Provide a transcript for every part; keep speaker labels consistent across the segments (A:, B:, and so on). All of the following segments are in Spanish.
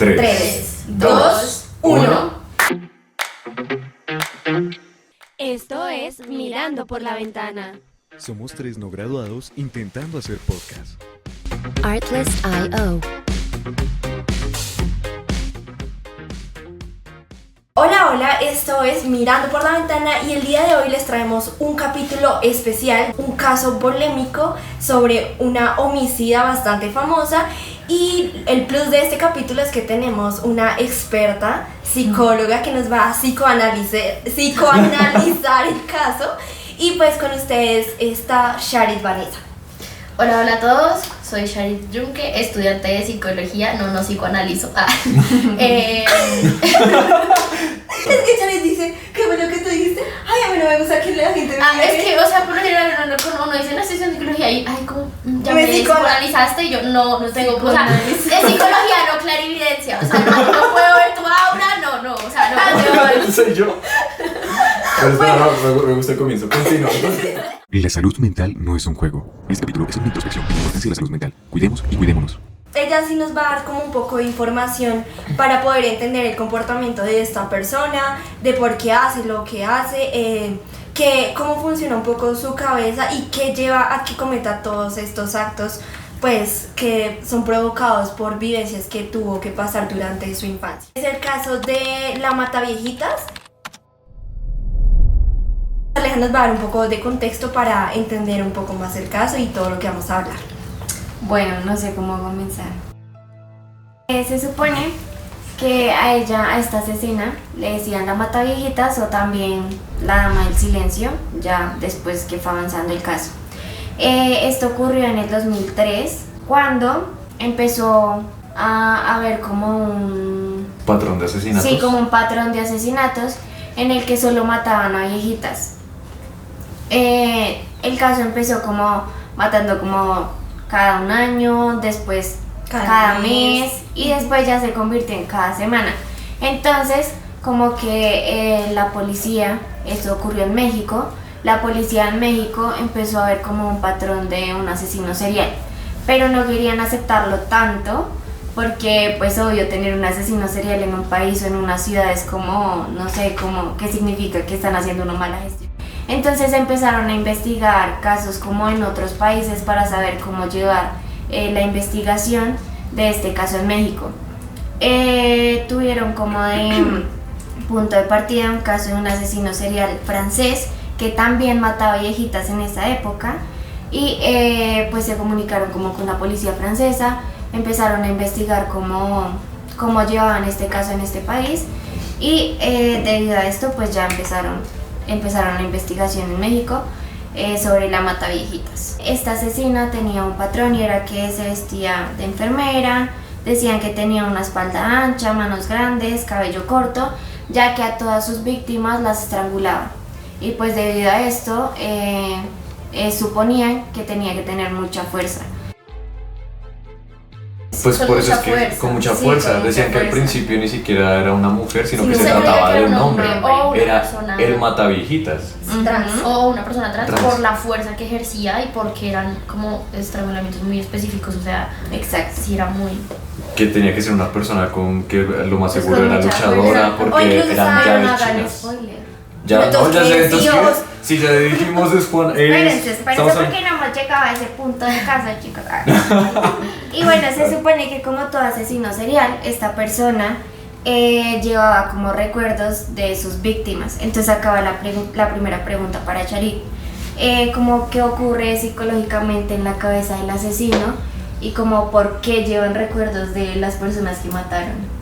A: 3, 2, 1.
B: Esto es Mirando por la Ventana.
C: Somos 3 no graduados intentando hacer podcast.
D: Artlist.io.
A: Hola, esto es Mirando por la Ventana y el día de hoy les traemos un capítulo especial, un caso polémico sobre una homicida bastante famosa. Y el plus de este capítulo es que tenemos una experta psicóloga que nos va a psicoanalizar el caso. Y pues con ustedes está Charit Vanessa.
E: Hola a todos, soy Charit Junque, estudiante de psicología, no psicoanalizo.
A: Es que Charit dice, qué bueno que tú dijiste, ay, a mí no me gusta que la gente me
E: es que, por lo general uno dice, no estoy en psicología y, ay, como, ya me psicoanalizaste y yo, no tengo, o sea, es psicología, no clarividencia, o sea, no puedo ver tu aura, no, o sea, no.
F: Soy yo. Pero espera, me gusta el comienzo, continúa.
C: La salud mental no es un juego. Este capítulo es una introspección de la importancia de la salud mental. Cuidemos y cuidémonos.
A: Ella sí nos va a dar como un poco de información para poder entender el comportamiento de esta persona, de por qué hace lo que hace, cómo funciona un poco su cabeza y qué lleva a que cometa todos estos actos, pues que son provocados por vivencias que tuvo que pasar durante su infancia. Es el caso de la Mataviejitas. Aleja nos va a dar un poco de contexto para entender un poco más el caso y todo lo que vamos a hablar.
B: Bueno, no sé cómo comenzar. Se supone que a esta asesina, le decían la Mataviejitas o también la Dama del Silencio, ya después que fue avanzando el caso. Esto ocurrió en el 2003, cuando empezó a haber como un
F: Patrón de asesinatos.
B: Sí, como un patrón de asesinatos en el que solo mataban a viejitas. El caso empezó como matando como cada un año, después cada mes y después ya se convirtió en cada semana. Entonces, como que la policía, esto ocurrió en México, la policía en México empezó a ver como un patrón de un asesino serial, pero no querían aceptarlo tanto porque pues obvio tener un asesino serial en un país o en una ciudad es como, no sé, como qué significa que están haciendo una mala gestión. Entonces empezaron a investigar casos como en otros países para saber cómo llevar la investigación de este caso en México. Tuvieron como de punto de partida un caso de un asesino serial francés que también mataba viejitas en esa época y pues se comunicaron como con la policía francesa, empezaron a investigar cómo llevaban este caso en este país y debido a esto pues ya empezaron la investigación en México sobre la Mataviejitas. Esta asesina tenía un patrón y era que se vestía de enfermera, decían que tenía una espalda ancha, manos grandes, cabello corto, ya que a todas sus víctimas las estrangulaba. Y pues debido a esto suponían que tenía que tener mucha fuerza.
F: Pues
E: Con
F: por eso es
E: mucha
F: que
E: fuerza.
F: con mucha
E: Sí,
F: fuerza.
E: con mucha
F: Decían que al
E: fuerza.
F: principio ni siquiera era una mujer, sino que
E: Sí,
F: se
E: se creía
F: trataba
E: que
F: de
E: era
F: un
E: un
F: hombre.
E: hombre o una
F: Era
E: persona
F: el Mataviejitas.
E: trans o una persona trans
F: Trans.
E: por la fuerza que ejercía y porque eran como estrangulamientos muy específicos, o sea,
B: Exacto.
E: sí era muy...
F: Que tenía que ser una persona con que lo más
E: Pues
F: seguro
E: con
F: era
E: mucha
F: luchadora
E: fuerza.
A: O
F: porque
A: incluso
F: eran
A: saben,
F: llaves
B: No hagan
F: chinas.
B: spoiler.
F: Ya,
A: Pero
F: no, ya sé,
A: entonces,
F: entonces
A: Dios.
F: si ya dijimos después.
B: Espérense, porque no hemos llegado a ese punto de caso, chicos. Y bueno, se supone que como todo asesino serial, esta persona llevaba como recuerdos de sus víctimas. Entonces acaba la primera pregunta para Charit. Como qué ocurre psicológicamente en la cabeza del asesino y como por qué llevan recuerdos de las personas que mataron.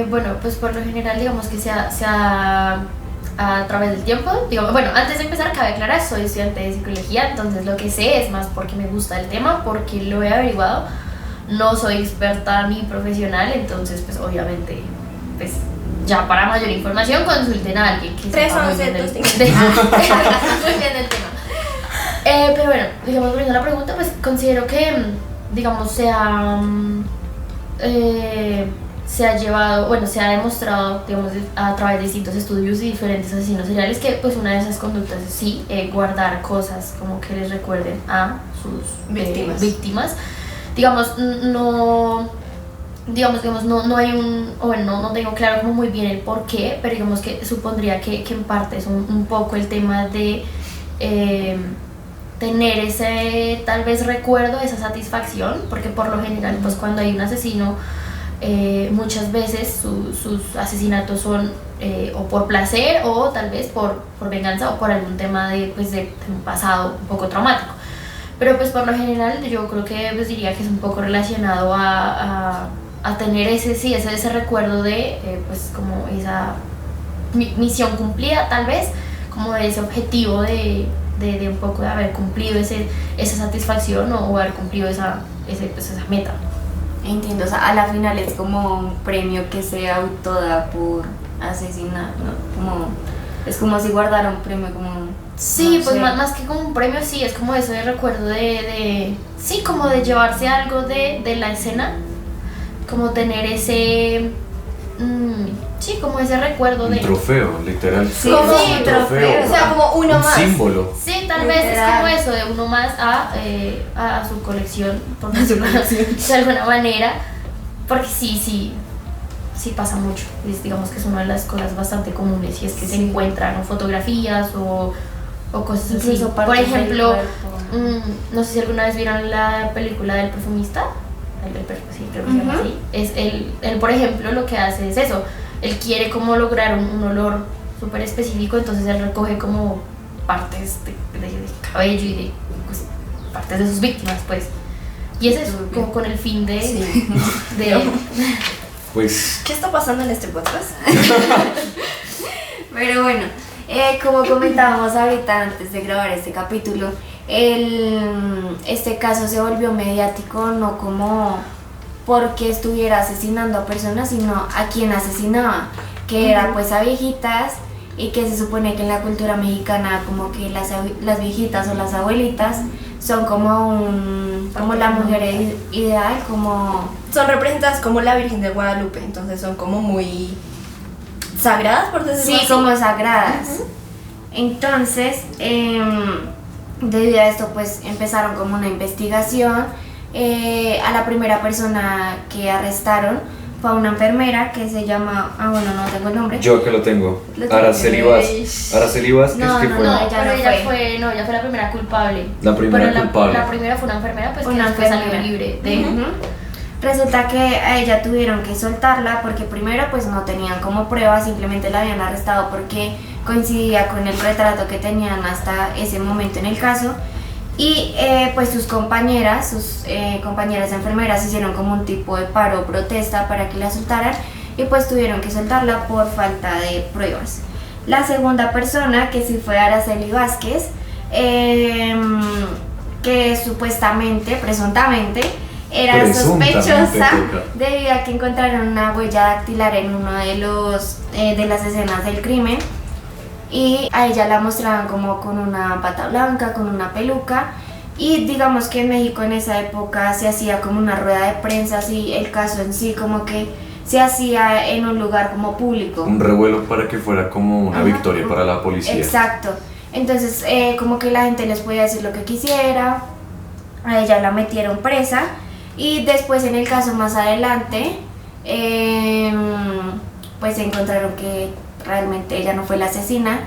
E: Bueno, pues por lo general digamos que a través del tiempo, bueno, antes de empezar cabe aclarar, soy estudiante de psicología, entonces lo que sé es más porque me gusta el tema, porque lo he averiguado, no soy experta ni profesional, entonces pues obviamente, pues ya para mayor información consulten a alguien que sepa muy bien muy bien el tema. Pero bueno, digamos, volviendo a la pregunta, pues considero que, digamos, se ha llevado, bueno, se ha demostrado, digamos, a través de distintos estudios y diferentes asesinos seriales que pues una de esas conductas es sí, guardar cosas como que les recuerden a sus víctimas. Digamos, no digamos, no hay o bueno, no tengo claro como muy bien el por qué, pero digamos que supondría que en parte es un poco el tema de tener ese tal vez recuerdo, esa satisfacción, porque por lo general pues cuando hay un asesino muchas veces sus asesinatos son o por placer o tal vez por venganza o por algún tema de un pasado un poco traumático. Pero pues por lo general yo creo que pues diría que es un poco relacionado a tener ese recuerdo de pues como esa misión cumplida tal vez, como de ese objetivo de un poco de haber cumplido esa satisfacción o haber cumplido esa meta.
B: Entiendo, o sea, a la final es como un premio que se autoda por asesinar, ¿no? Es como si guardara un premio, como...
E: Sí,
B: no
E: pues
B: sé.
E: más que como un premio, sí, es como eso de recuerdo sí, como de llevarse algo de la escena, como tener ese, sí, como ese recuerdo
F: Un
E: de...
F: trofeo, literal.
B: Sí,
A: Como
B: sí,
A: un
B: trofeo.
A: O sea, como uno
F: un
A: más.
F: símbolo.
E: Sí, tal vez es
B: Literal.
E: como eso, de uno más a su colección, por decirlo de alguna manera, porque sí pasa mucho. Digamos que es una de las cosas bastante comunes y es que se encuentran o fotografías o cosas así.
B: Incluso
E: Por
B: partes del
E: ejemplo,
B: cuerpo.
E: no sé si alguna vez vieron la película del perfumista. Sí, creo que se llama así. Él, por ejemplo, lo que hace es eso. Él quiere como lograr un olor súper específico, entonces él recoge como partes de cabello y de pues, partes de sus víctimas, pues. Y ese es como con el fin de
F: Pues
A: ¿Qué está pasando en este podcast?
B: Pero bueno, como comentábamos ahorita antes de grabar este capítulo, este caso se volvió mediático no como porque estuviera asesinando a personas, sino a quien asesinaba, que era pues a viejitas, y que se supone que en la cultura mexicana como que las viejitas o las abuelitas son como la mujer ideal, como...
A: Son representadas como la Virgen de Guadalupe, entonces son como muy sagradas, por decirlo
B: Sí,
A: así.
B: como sagradas. Entonces, debido a esto, pues empezaron como una investigación. A la primera persona que arrestaron fue a una enfermera que se llama, bueno, no tengo el nombre.
F: yo que lo tengo.
B: Lo tengo.
F: Araceli Vázquez. Araceli Vázquez,
B: No,
F: que
B: no,
F: fue
B: no.
E: pero
B: ella
E: ella fue la primera culpable.
F: la primera
E: Pero
F: culpable.
E: la primera fue una enfermera, pues que
B: Una
E: después salió
B: enfermera.
E: libre de...
B: Ujú. Resulta que a ella tuvieron que soltarla porque primero pues no tenían como prueba, simplemente la habían arrestado porque coincidía con el retrato que tenían hasta ese momento en el caso. Y pues sus compañeras enfermeras hicieron como un tipo de paro o protesta para que la soltaran y pues tuvieron que soltarla por falta de pruebas. La segunda persona, que sí fue Araceli Vázquez, que supuestamente, presuntamente, era
F: Presuntamente,
B: sospechosa
F: toca.
B: debido a que encontraron una huella dactilar en uno de las escenas del crimen. Y a ella la mostraban como con una bata blanca, con una peluca, y digamos que en México en esa época se hacía como una rueda de prensa, así el caso en sí como que se hacía en un lugar como público.
F: Un revuelo para que fuera como una
B: Ajá.
F: victoria para la policía.
B: Exacto, entonces como que la gente les podía decir lo que quisiera, a ella la metieron presa, y después en el caso más adelante pues encontraron que realmente ella no fue la asesina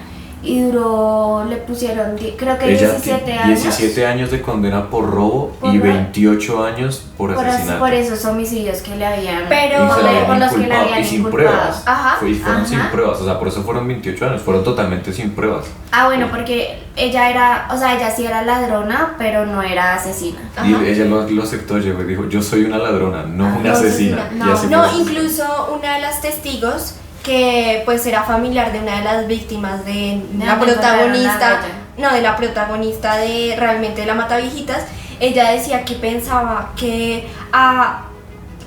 B: y le pusieron creo que
F: Ella
B: 17 años.
F: 17 años de condena por robo
B: Por
F: y
B: robo.
F: 28 años por asesinato.
B: por esos homicidios que le habían
A: Pero-
F: Y se la habían
B: por los que le
F: inculpado,
B: habían
F: y sin
B: inculpado.
F: pruebas.
A: Ajá,
F: Y fueron
B: ajá.
F: sin pruebas, o sea, por eso fueron 28 años, fueron totalmente sin pruebas.
B: Bueno, porque ella sí era ladrona, pero no era asesina.
A: Ajá.
F: Y ella lo aceptó, llegó y dijo, yo soy una ladrona, no una
A: no
F: asesina.
A: asesina.
F: Y así
A: No,
F: fue.
A: incluso una de las testigos que pues era familiar de una de las víctimas de la
B: donde
A: protagonista,
B: encontraron la
A: no, de la protagonista de realmente de la Mataviejitas, ella decía que pensaba que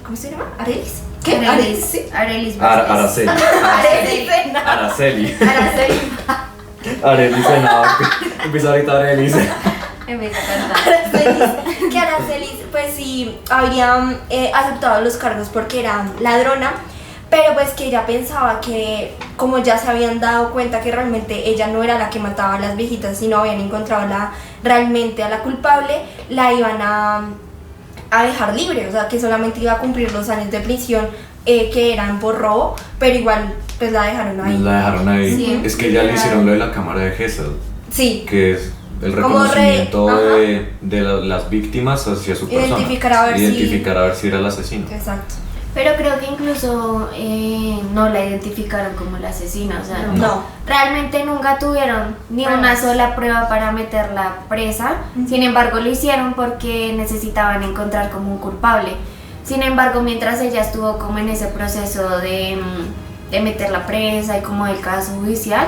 A: ¿cómo se llama? ¿Arelis? ¿Qué? ¿Arelis? Sí.
B: Arelis Vázquez.
F: Araceli.
A: Arelis, no.
F: Araceli.
B: Araceli.
F: Arely no. Empieza ahorita Arely.
B: Empieza a cantar.
A: Aracelis, que Aracelis pues sí habrían aceptado los cargos porque era ladrona, pero pues que ella pensaba que como ya se habían dado cuenta que realmente ella no era la que mataba a las viejitas, sino habían encontrado realmente a la culpable, la iban a a dejar libre, o sea, que solamente iba a cumplir los años de prisión que eran por robo, pero igual pues la dejaron ahí.
F: La dejaron ahí.
A: Sí.
F: Es que ya le hicieron lo de la cámara de Gesell,
A: Sí,
F: que es el
A: Como
F: reconocimiento
A: ajá.
F: de las víctimas hacia su persona.
A: Identificar a ver si-
F: Identificar a ver si era el asesino.
A: exacto.
B: Pero creo que incluso no la identificaron como la asesina, o sea,
A: No.
B: realmente nunca tuvieron ni una
E: Pruebas.
B: sola prueba para meterla presa. Sin embargo, lo hicieron porque necesitaban encontrar como un culpable. Sin embargo, mientras ella estuvo como en ese proceso de meterla presa y como el caso judicial,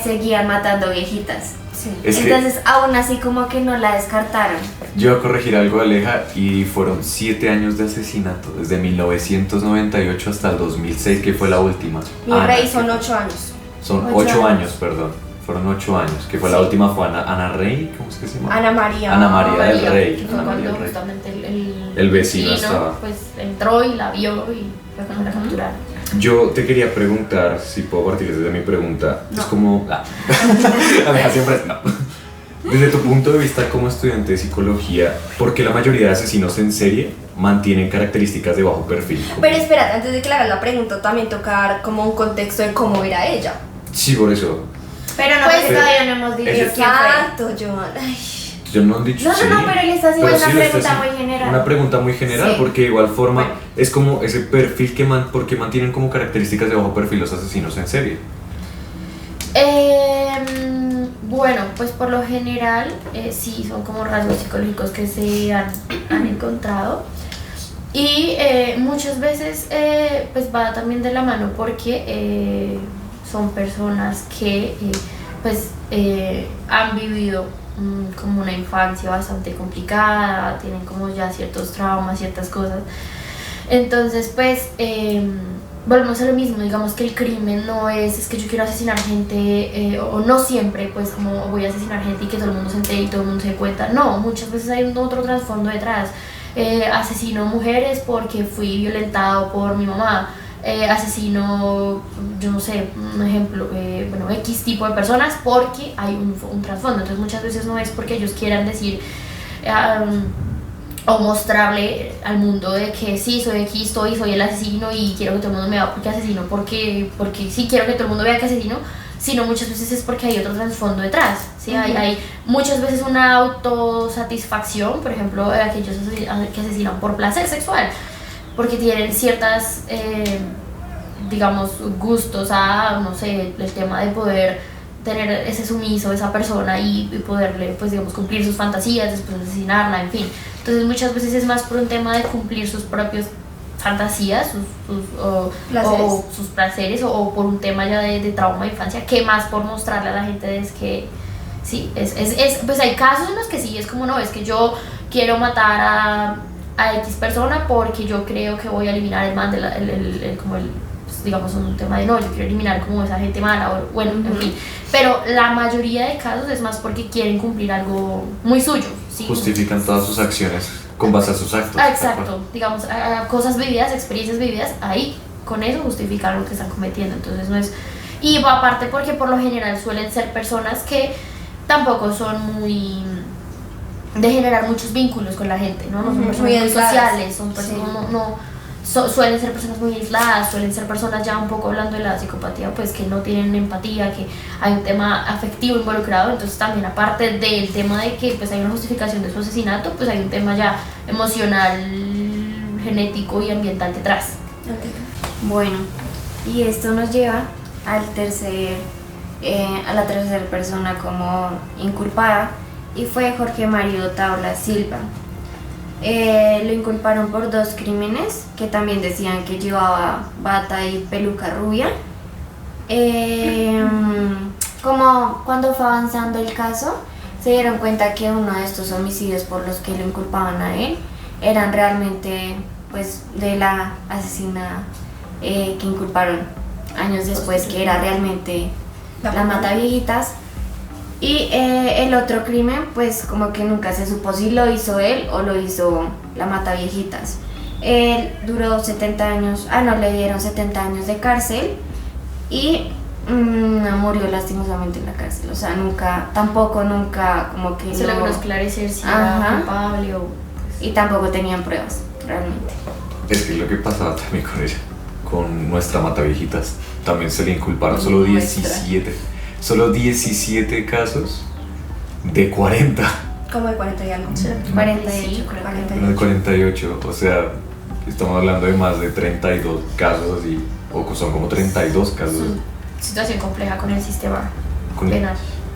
B: seguían matando viejitas.
A: Sí.
F: Es que
B: Entonces, aún así como que no la descartaron.
F: yo voy a corregir algo de Aleja y fueron 7 años de asesinato, desde 1998 hasta el 2006, que fue la última.
A: Mi
F: Ana,
A: rey
F: que-
A: son 8 años.
F: Son
B: 8
F: 8
B: años.
F: años, perdón. Fueron 8 años, que fue la
A: Sí.
F: última fue Ana Rey, ¿cómo es que se llama?
A: Ana María.
F: Ana María del Rey.
E: Que fue
F: Ana María
E: cuando
F: del Rey.
E: justamente
F: El vecino estaba.
E: pues entró y la vio y fue cuando la capturaron.
F: Yo te quería preguntar, si puedo partir desde mi pregunta,
B: No.
F: es como... Aleja siempre es no. Desde tu punto de vista como estudiante de psicología, ¿por qué la mayoría de asesinos en serie mantienen características de bajo perfil?
A: Pero espera, antes de que le hagas la pregunta, también tocar como un contexto de cómo era ella.
F: Sí, por eso.
B: Pero no,
E: Pues,
B: porque todavía no hemos dicho quién fue.
A: Exacto, Joan. Ay.
F: Yo no han dicho
B: No,
F: sí.
B: no, pero él está haciendo
F: Pero
B: una
F: sí le está
B: pregunta
F: haciendo
B: muy general.
F: Una pregunta muy general,
B: Sí.
F: porque de igual forma
A: Bueno.
F: es como ese perfil que porque mantienen como características de bajo perfil los asesinos en serie.
E: Bueno, pues por lo general sí son como rasgos psicológicos que se han encontrado y muchas veces pues va también de la mano porque son personas que pues han vivido como una infancia bastante complicada, tienen como ya ciertos traumas, ciertas cosas. Entonces pues volvemos a lo mismo, digamos que el crimen no es que yo quiero asesinar gente o no siempre pues como voy a asesinar gente y que todo el mundo se entere y todo el mundo se dé cuenta, no, muchas veces hay otro trasfondo detrás. Asesino mujeres porque fui violentado por mi mamá, asesino, yo no sé, un ejemplo, bueno, X tipo de personas porque hay un trasfondo. Entonces muchas veces no es porque ellos quieran decir o mostrarle al mundo de que sí, soy aquí, soy el asesino y quiero que todo el mundo me vea porque asesino, porque sí quiero que todo el mundo vea que asesino, sino muchas veces es porque hay otro trasfondo detrás, ¿sí? Hay muchas veces una autosatisfacción, por ejemplo, aquellos que asesinan por placer sexual, porque tienen ciertas, digamos, gustos a, no sé, el tema de poder tener ese sumiso, esa persona y poderle, pues digamos, cumplir sus fantasías, después asesinarla, en fin. Entonces muchas veces es más por un tema de cumplir sus propias fantasías, sus placeres o por un tema ya de trauma de infancia, que más por mostrarle a la gente es que sí, pues hay casos en los que sí, es como no, es que yo quiero matar a X persona porque yo creo que voy a eliminar el man, pues, digamos un tema de no, yo quiero eliminar como esa gente mala, o bueno, en fin. Pero la mayoría de casos es más porque quieren cumplir algo muy suyo, ¿sí?
F: Justifican todas sus acciones con base a sus actos.
E: Exacto, digamos, cosas vividas, experiencias vividas, ahí con eso justifican lo que están cometiendo. Entonces no es. Y aparte porque por lo general suelen ser personas que tampoco son muy de generar muchos vínculos con la gente, ¿no? No son personas muy
A: aisladas.
E: sociales, son personas suelen ser personas muy aisladas, suelen ser personas ya un poco hablando de la psicopatía, pues que no tienen empatía, que hay un tema afectivo involucrado. Entonces también aparte del tema de que pues hay una justificación de su asesinato, pues hay un tema ya emocional, genético y ambiental detrás.
B: Bueno, y esto nos lleva a la tercera persona como inculpada, y fue Jorge Mario Taula Silva. Lo inculparon por 2 crímenes que también decían que llevaba bata y peluca rubia. Como cuando fue avanzando el caso, se dieron cuenta que uno de estos homicidios por los que lo inculpaban a él eran realmente pues de la asesina que inculparon años después, que era realmente la mataviejitas. Y el otro crimen, pues como que nunca se supo si lo hizo él o lo hizo la mataviejitas. Él duró 70 años, le dieron 70 años de cárcel y murió lastimosamente en la cárcel. O sea, nunca como que
E: Se logró esclarecer si era culpable o...
B: y tampoco tenían pruebas, realmente.
F: Es que lo que pasaba también con ella, con nuestra mataviejitas, también se le inculparon solo 17 casos de 40.
A: Como de 40 y algo.
B: 48 creo.
A: 48.
F: No, de 48, o sea, estamos hablando de más de 32 casos así, o son como 32 casos
E: Situación compleja con el sistema
F: con-
E: penal.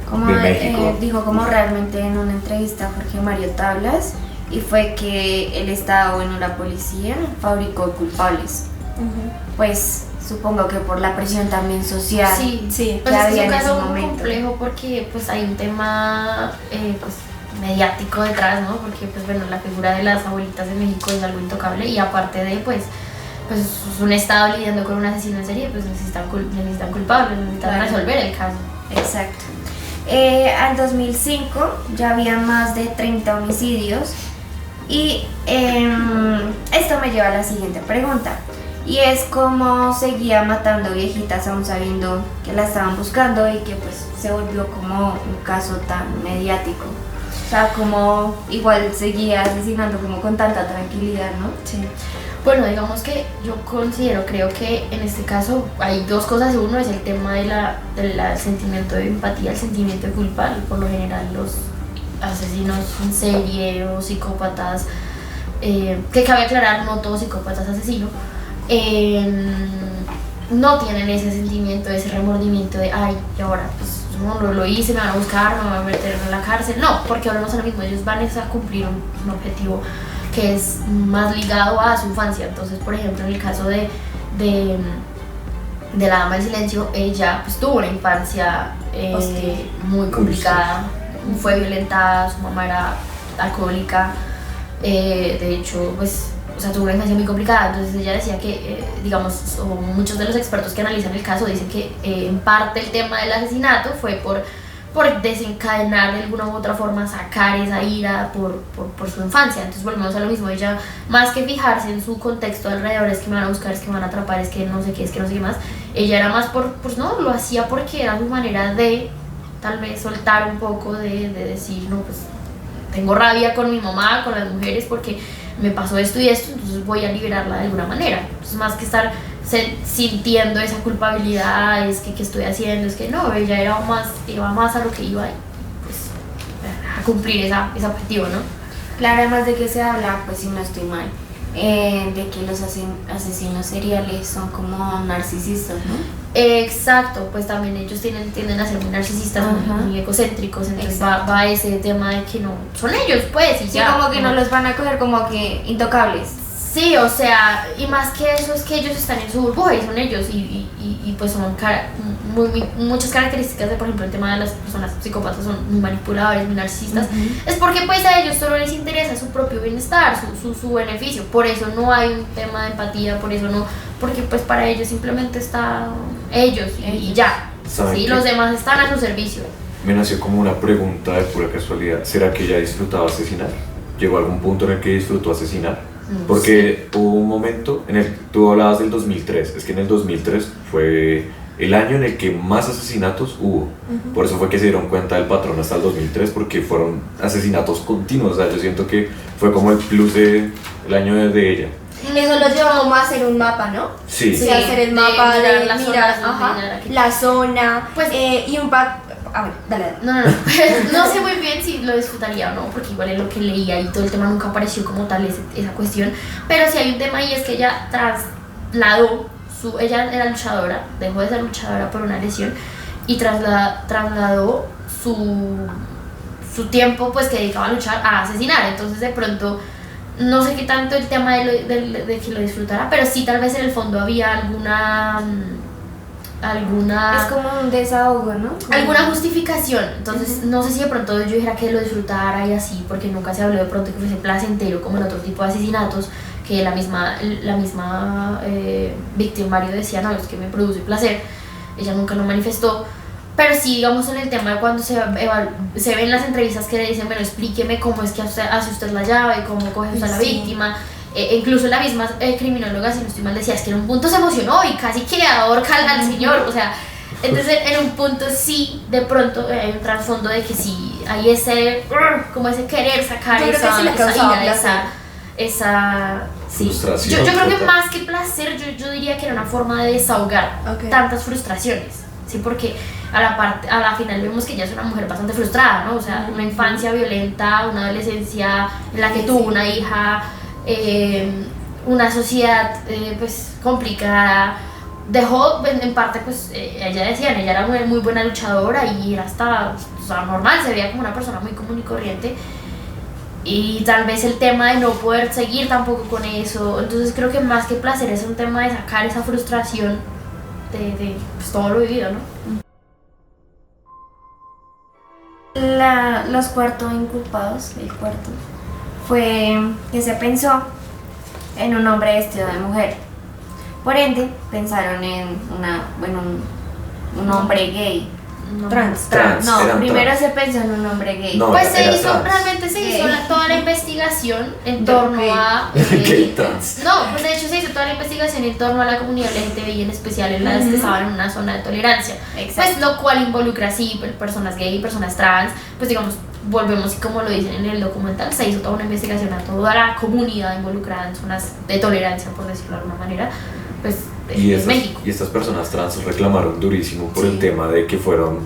B: Como
F: de México.
B: dijo como realmente en una entrevista a Jorge Mario Tablas, y fue que el Estado, bueno, la policía fabricó culpables. Pues supongo que por la presión también social.
E: Sí,
A: Sí.
E: pues
B: que
E: es
B: había
E: un
B: en ese
E: caso muy
B: momento.
E: complejo porque pues hay un tema pues mediático detrás, ¿no? Porque pues bueno, la figura de las abuelitas en México es algo intocable y aparte de pues es un estado lidiando con un asesino en serie, pues necesitan culpables, necesitan
A: Claro.
E: resolver el caso.
B: Exacto. En 2005 ya había más de 30 homicidios y esto me lleva a la siguiente pregunta, y es cómo seguía matando viejitas aún sabiendo que la estaban buscando y que pues se volvió como un caso tan mediático. O sea, como igual seguía asesinando como con tanta tranquilidad, ¿no?
A: Sí.
E: Bueno, digamos que yo creo que en este caso hay dos cosas. Uno es el tema del sentimiento de empatía, el sentimiento de culpa. Por lo general los asesinos en serie o psicópatas, que cabe aclarar, no todos psicópatas asesinos, no tienen ese sentimiento, ese remordimiento de ay, y ahora pues no lo hice, me van a buscar, me van a meter en la cárcel. No, porque volvemos a lo mismo, ellos van a cumplir un objetivo que es más ligado a su infancia. Entonces, por ejemplo, en el caso de la dama del silencio, ella pues tuvo una infancia
A: Hostil.
E: muy complicada, fue violentada, su mamá era alcohólica, de hecho pues o sea, tuvo una infancia muy complicada. Entonces ella decía que, digamos, o muchos de los expertos que analizan el caso dicen que en parte el tema del asesinato fue por desencadenar de alguna u otra forma, sacar esa ira por su infancia. Entonces volvemos a lo mismo, ella más que fijarse en su contexto alrededor, es que me van a buscar, es que me van a atrapar, es que no sé qué, es que no sé qué más, ella era más pues no, lo hacía porque era su manera de tal vez soltar un poco, de decir, no, pues tengo rabia con mi mamá, con las mujeres, porque me pasó esto y esto, entonces voy a liberarla de alguna manera. Entonces más que estar sintiendo esa culpabilidad, es que qué estoy haciendo, es que no, ella iba más a lo que iba y pues a cumplir ese objetivo, ¿no?
B: Claro, además de que se habla, pues si no estoy mal, de que los asesinos seriales son como narcisistas, ¿no?
E: Exacto, pues también ellos tienden a ser muy narcisistas, muy egocéntricos, entonces va ese tema de que no son ellos, pues, y
B: Sí,
E: ya.
B: como que no los van a coger como que intocables.
E: Sí, o sea, y más que eso es que ellos están en su burbuja y son ellos y pues son muchas características de, por ejemplo, el tema de las personas psicópatas son muy manipuladores, muy narcisistas, es porque pues a ellos solo les interesa su propio bienestar, su beneficio. Por eso no hay un tema de empatía, por eso no, porque pues para ellos simplemente están ellos y ya,
F: ¿Saben
E: sí,
F: qué?
E: los demás están a su servicio.
F: Me nació como una pregunta de pura casualidad. ¿Será que ella disfrutaba asesinar? ¿Llegó a algún punto en el que disfrutó asesinar? Porque hubo un momento en el que tú hablabas del 2003. Es que en el 2003 fue el año en el que más asesinatos hubo. Por eso fue que se dieron cuenta del patrón hasta el 2003, porque fueron asesinatos continuos. O sea, yo siento que fue como el plus del año de ella.
A: Eso lo llevó como a hacer un mapa, ¿no?
F: Sí.
A: Sí, hacer el
E: de
A: mapa,
E: mirar
A: de
E: las
A: mirar,
E: zonas,
A: ajá,
E: mirar aquí.
A: la zona,
E: Pues-
A: y un pack. A ver, dale.
E: No, no sé muy bien si lo disfrutaría o no, porque igual en lo que leía y todo el tema nunca apareció como tal esa cuestión, pero sí hay un tema y es que ella trasladó, ella era luchadora, dejó de ser luchadora por una lesión y trasladó su tiempo pues que dedicaba a luchar a asesinar. Entonces de pronto no sé qué tanto el tema de que lo disfrutara, pero sí tal vez en el fondo había alguna
B: Es como un desahogo, ¿no?
E: alguna justificación. Entonces no sé si de pronto yo dijera que lo disfrutara y así, porque nunca se habló de pronto que fuese placentero como en otro tipo de asesinatos, que la misma victimario decía, no, es que me produce placer. Ella nunca lo manifestó, pero sí, digamos, en el tema de cuando se ven las entrevistas que le dicen, bueno, explíqueme cómo es que hace usted la llave, cómo coge usted a la
A: Sí.
E: víctima. Incluso la misma criminóloga, si no estoy mal, decía, es que en un punto se emocionó y casi que ahorca al señor, o sea, entonces en un punto sí, de pronto hay un trasfondo de que sí, hay ese, como ese querer sacar
A: Yo creo que
E: esa,
A: sí le
E: esa
A: causaba
E: ira,
A: placer.
E: esa sí.
F: Frustración,
E: Yo creo que
F: total.
E: más que placer, yo diría que era una forma de desahogar
A: Ok.
E: tantas frustraciones, ¿sí? Porque a la final vemos que ella es una mujer bastante frustrada, ¿no? O sea, una infancia violenta, una adolescencia en la que tuvo una hija, una sociedad pues complicada. Dejó en parte, pues ella decía, ella era muy buena luchadora y era hasta, o sea, normal, se veía como una persona muy común y corriente. Y tal vez el tema de no poder seguir tampoco con eso. Entonces creo que más que placer es un tema de sacar esa frustración de pues, todo lo vivido, ¿no?
B: Los cuartos inculpados, el cuarto, fue que se pensó en un hombre vestido de mujer. Por ende, pensaron en un hombre gay.
A: Trans.
B: No,
F: eran
B: primero
F: trans.
B: se pensó en un hombre gay.
F: No,
E: Pues
F: era trans.
E: realmente se hizo toda la investigación en torno
A: Ok.
E: a...
F: Gay trans.
E: No, pues de hecho se hizo toda la investigación en torno a la comunidad LGTBI, en especial en las que estaban en una zona de tolerancia.
B: Exacto.
E: Pues lo cual involucra sí personas gay, personas trans, pues digamos, volvemos y como lo dicen en el documental, se hizo toda una investigación a toda la comunidad involucrada en zonas de tolerancia, por decirlo de alguna manera, pues en México.
F: Y estas personas trans reclamaron durísimo por
E: Sí.
F: el tema de que fueron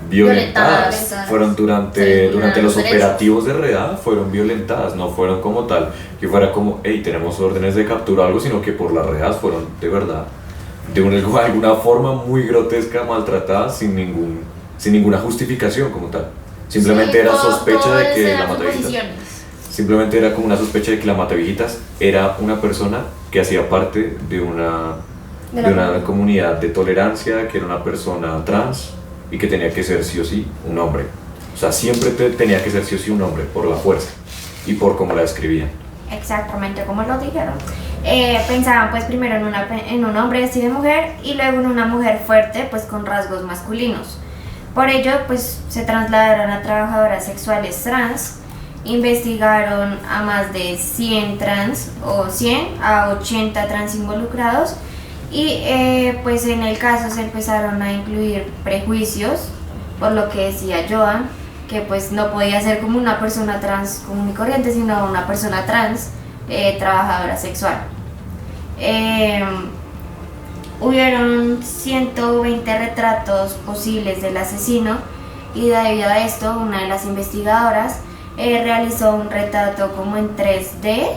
F: violentadas.
E: Violentadas.
F: Fueron
E: Se
F: durante
E: les
F: los
E: vulneraron derechos.
F: operativos de redada, fueron violentadas, no fueron como tal, que fuera como, hey, tenemos órdenes de captura o algo, sino que por las redadas fueron de verdad, de alguna forma muy grotesca, maltratadas sin ninguna justificación como tal. Simplemente
E: Sí,
F: era
E: todo-
F: sospecha
E: todo
F: de que
E: desde
F: la
E: las
F: mataviejitas.
E: suposiciones.
F: Simplemente era como una sospecha de que la mataviejitas era una persona que hacía parte de una comunidad de tolerancia, que era una persona trans y que tenía que ser sí o sí un hombre. O sea, siempre tenía que ser sí o sí un hombre, por la fuerza y por cómo la describían.
B: Exactamente como lo dijeron. Pensaban pues primero en un hombre vestido de mujer y luego en una mujer fuerte pues con rasgos masculinos. Por ello pues se trasladaron a trabajadoras sexuales trans, investigaron a más de 100 trans o 100 a 80 trans involucrados y pues en el caso se empezaron a incluir prejuicios por lo que decía Joan, que pues no podía ser como una persona trans común y corriente, sino una persona trans trabajadora sexual. Hubieron 120 retratos posibles del asesino y debido a esto una de las investigadoras realizó un retrato como en 3D.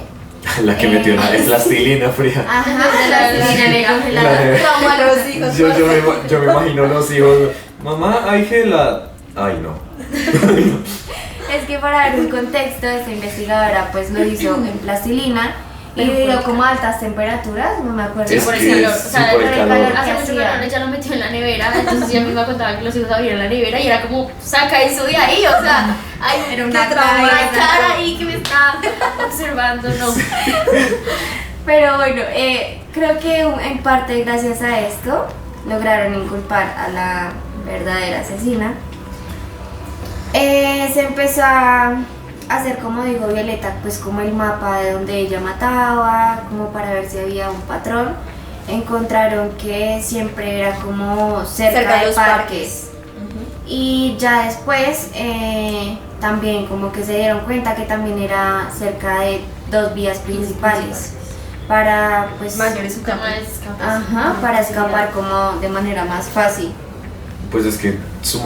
F: La que metió en plastilina fría.
B: Ajá, de la plastilina congelada.
A: Trauma a los hijos.
F: Yo me imagino los hijos. Mamá, hay gela. Ay, no.
B: Es que para dar un contexto, esta investigadora pues lo hizo en plastilina y dio como a altas temperaturas, no me acuerdo.
F: Es
E: por el
F: que
E: calor,
F: sí,
E: o sea,
F: por el calor.
E: hace mucho calor, ella lo metió en la nevera, entonces ella misma contaba que los hijos abrían la nevera y era como, saca eso de ahí, o sea, ay,
B: Era una
E: qué trauma,
B: cara,
E: hay cara ahí que me está observando, no.
B: Pero bueno, creo que en parte gracias a esto lograron inculpar a la verdadera asesina. Se empezó a hacer, como digo Violeta, pues como el mapa de donde ella mataba, como para ver si había un patrón. Encontraron que siempre era como cerca de
A: los
B: parques. Y ya después también como que se dieron cuenta que también era cerca de dos vías principales para pues
A: Mayores su
E: Tema
A: cama.
E: de escape.
B: ajá, para escapar como de manera más fácil.
F: Pues es que su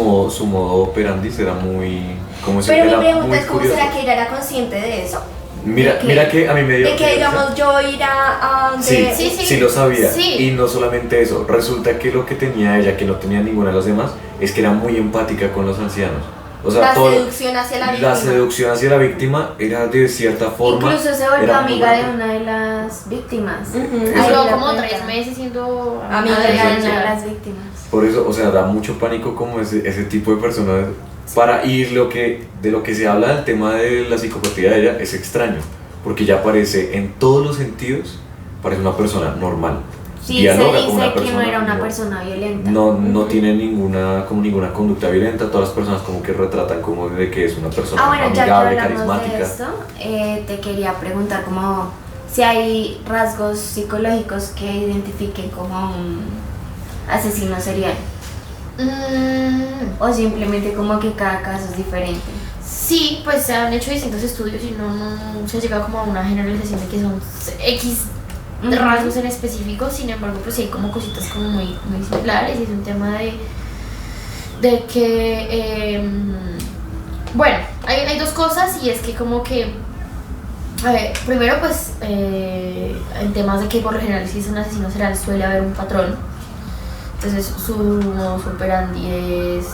F: modo operandi era muy. Como si
A: Pero mi
F: era
A: pregunta
F: muy
A: es cómo
F: curioso.
A: será que ella era consciente de eso.
F: Mira, mira que a mí me dio.
A: De que digamos yo ir a donde...
F: Sí,
E: Sí,
F: sí lo sabía.
E: sí.
F: Y no solamente eso, resulta que lo que tenía ella, que no tenía ninguna de las demás, es que era muy empática con los ancianos. O sea,
A: la
F: todo-
A: seducción hacia la víctima.
F: la seducción hacia la víctima era de cierta forma.
B: Incluso se volvió
F: era muy
B: amiga de
F: buena.
B: una de las víctimas.
A: Ujú.
B: Ahí
E: Duró
B: la
E: como
B: cuenta.
E: 3 meses siendo
A: Amiga
B: Amiga
A: de
B: de
A: ella.
B: una de las víctimas.
F: Por eso, o sea, da mucho pánico como ese tipo de personas. Para ir de lo que se habla del tema de la psicopatía de ella es extraño, porque ya parece en todos los sentidos, parece una persona normal.
B: Sí,
F: Dialoga
B: se
F: con una
B: dice que no era una
F: no-
B: persona violenta.
F: No tiene ninguna conducta violenta, todas las personas como que retratan como de que es una persona
B: Ah, bueno, ya que
F: amigable,
B: hablamos de
F: carismática.
B: esto, te quería preguntar como si hay rasgos psicológicos que identifiquen como un asesino serial o simplemente como que cada caso es diferente.
E: Sí, pues se han hecho distintos estudios y no se ha llegado como a una generalización de que son X rasgos en específico. Sin embargo, pues sí hay como cositas como muy similares, y es un tema de que bueno, hay dos cosas, y es que como que a ver, primero pues en temas de que por lo general si es un asesino serial suele haber un patrón. Entonces su modus operandi es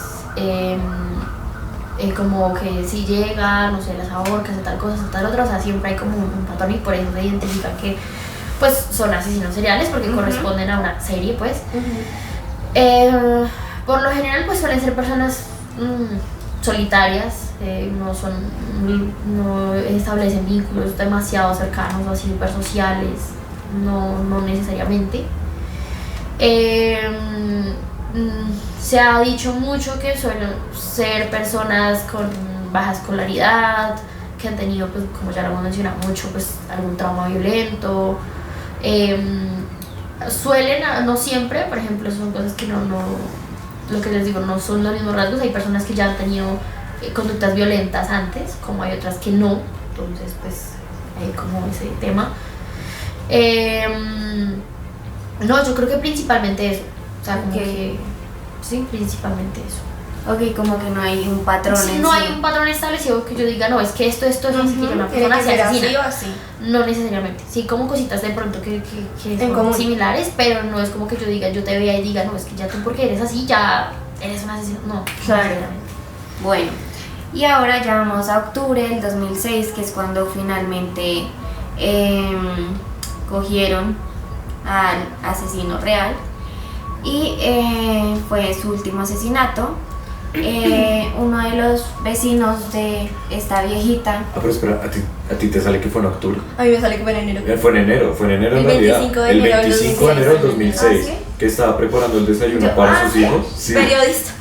E: como que si llega, no sé, las ahorcas, tal cosa, tal otra, o sea, siempre hay como un patrón, y por eso se identifica que pues son asesinos seriales, porque corresponden a una serie, pues. Por lo general pues suelen ser personas solitarias, no establecen vínculos demasiado cercanos o así súper sociales, no necesariamente. Se ha dicho mucho que suelen ser personas con baja escolaridad, que han tenido, pues, como ya lo hemos mencionado mucho, pues algún trauma violento. Suelen, no siempre, por ejemplo, son cosas que lo que les digo, no son los mismos rasgos. Hay personas que ya han tenido conductas violentas antes, como hay otras que no, entonces pues hay como ese tema. No, yo creo que principalmente eso, o sea, como que sí, principalmente eso.
B: Ok, como que no hay un patrón
E: Sí,
B: en
E: no
B: sí.
E: hay un patrón establecido que yo diga, no, es que esto es así, que una
A: Tiene
E: persona
A: que
E: se
A: ser
E: asesina.
A: así o así.
E: No necesariamente, sí, como cositas de pronto que
A: En
E: son
A: común.
E: similares, pero no es como que yo diga, yo te vea y diga, no, es que ya tú porque eres así, ya eres un asesino. No,
B: Claro.
E: necesariamente.
B: Bueno, y ahora ya vamos a octubre del 2006, que es cuando finalmente cogieron al asesino real, y fue su último asesinato. Uno de los vecinos de esta viejita.
F: Ah, pero espera, a ti te sale que fue en octubre.
A: A mí me sale que fue en enero.
F: Fue en enero
A: El
F: en realidad.
A: 25 de
F: El
A: enero del
F: 25 de enero del
A: 2006.
F: 2006,
B: ¿Ah, sí?
F: que estaba preparando el desayuno
B: Yo-
F: para sus
B: ¿sí?
F: hijos. Sí.
A: Periodista.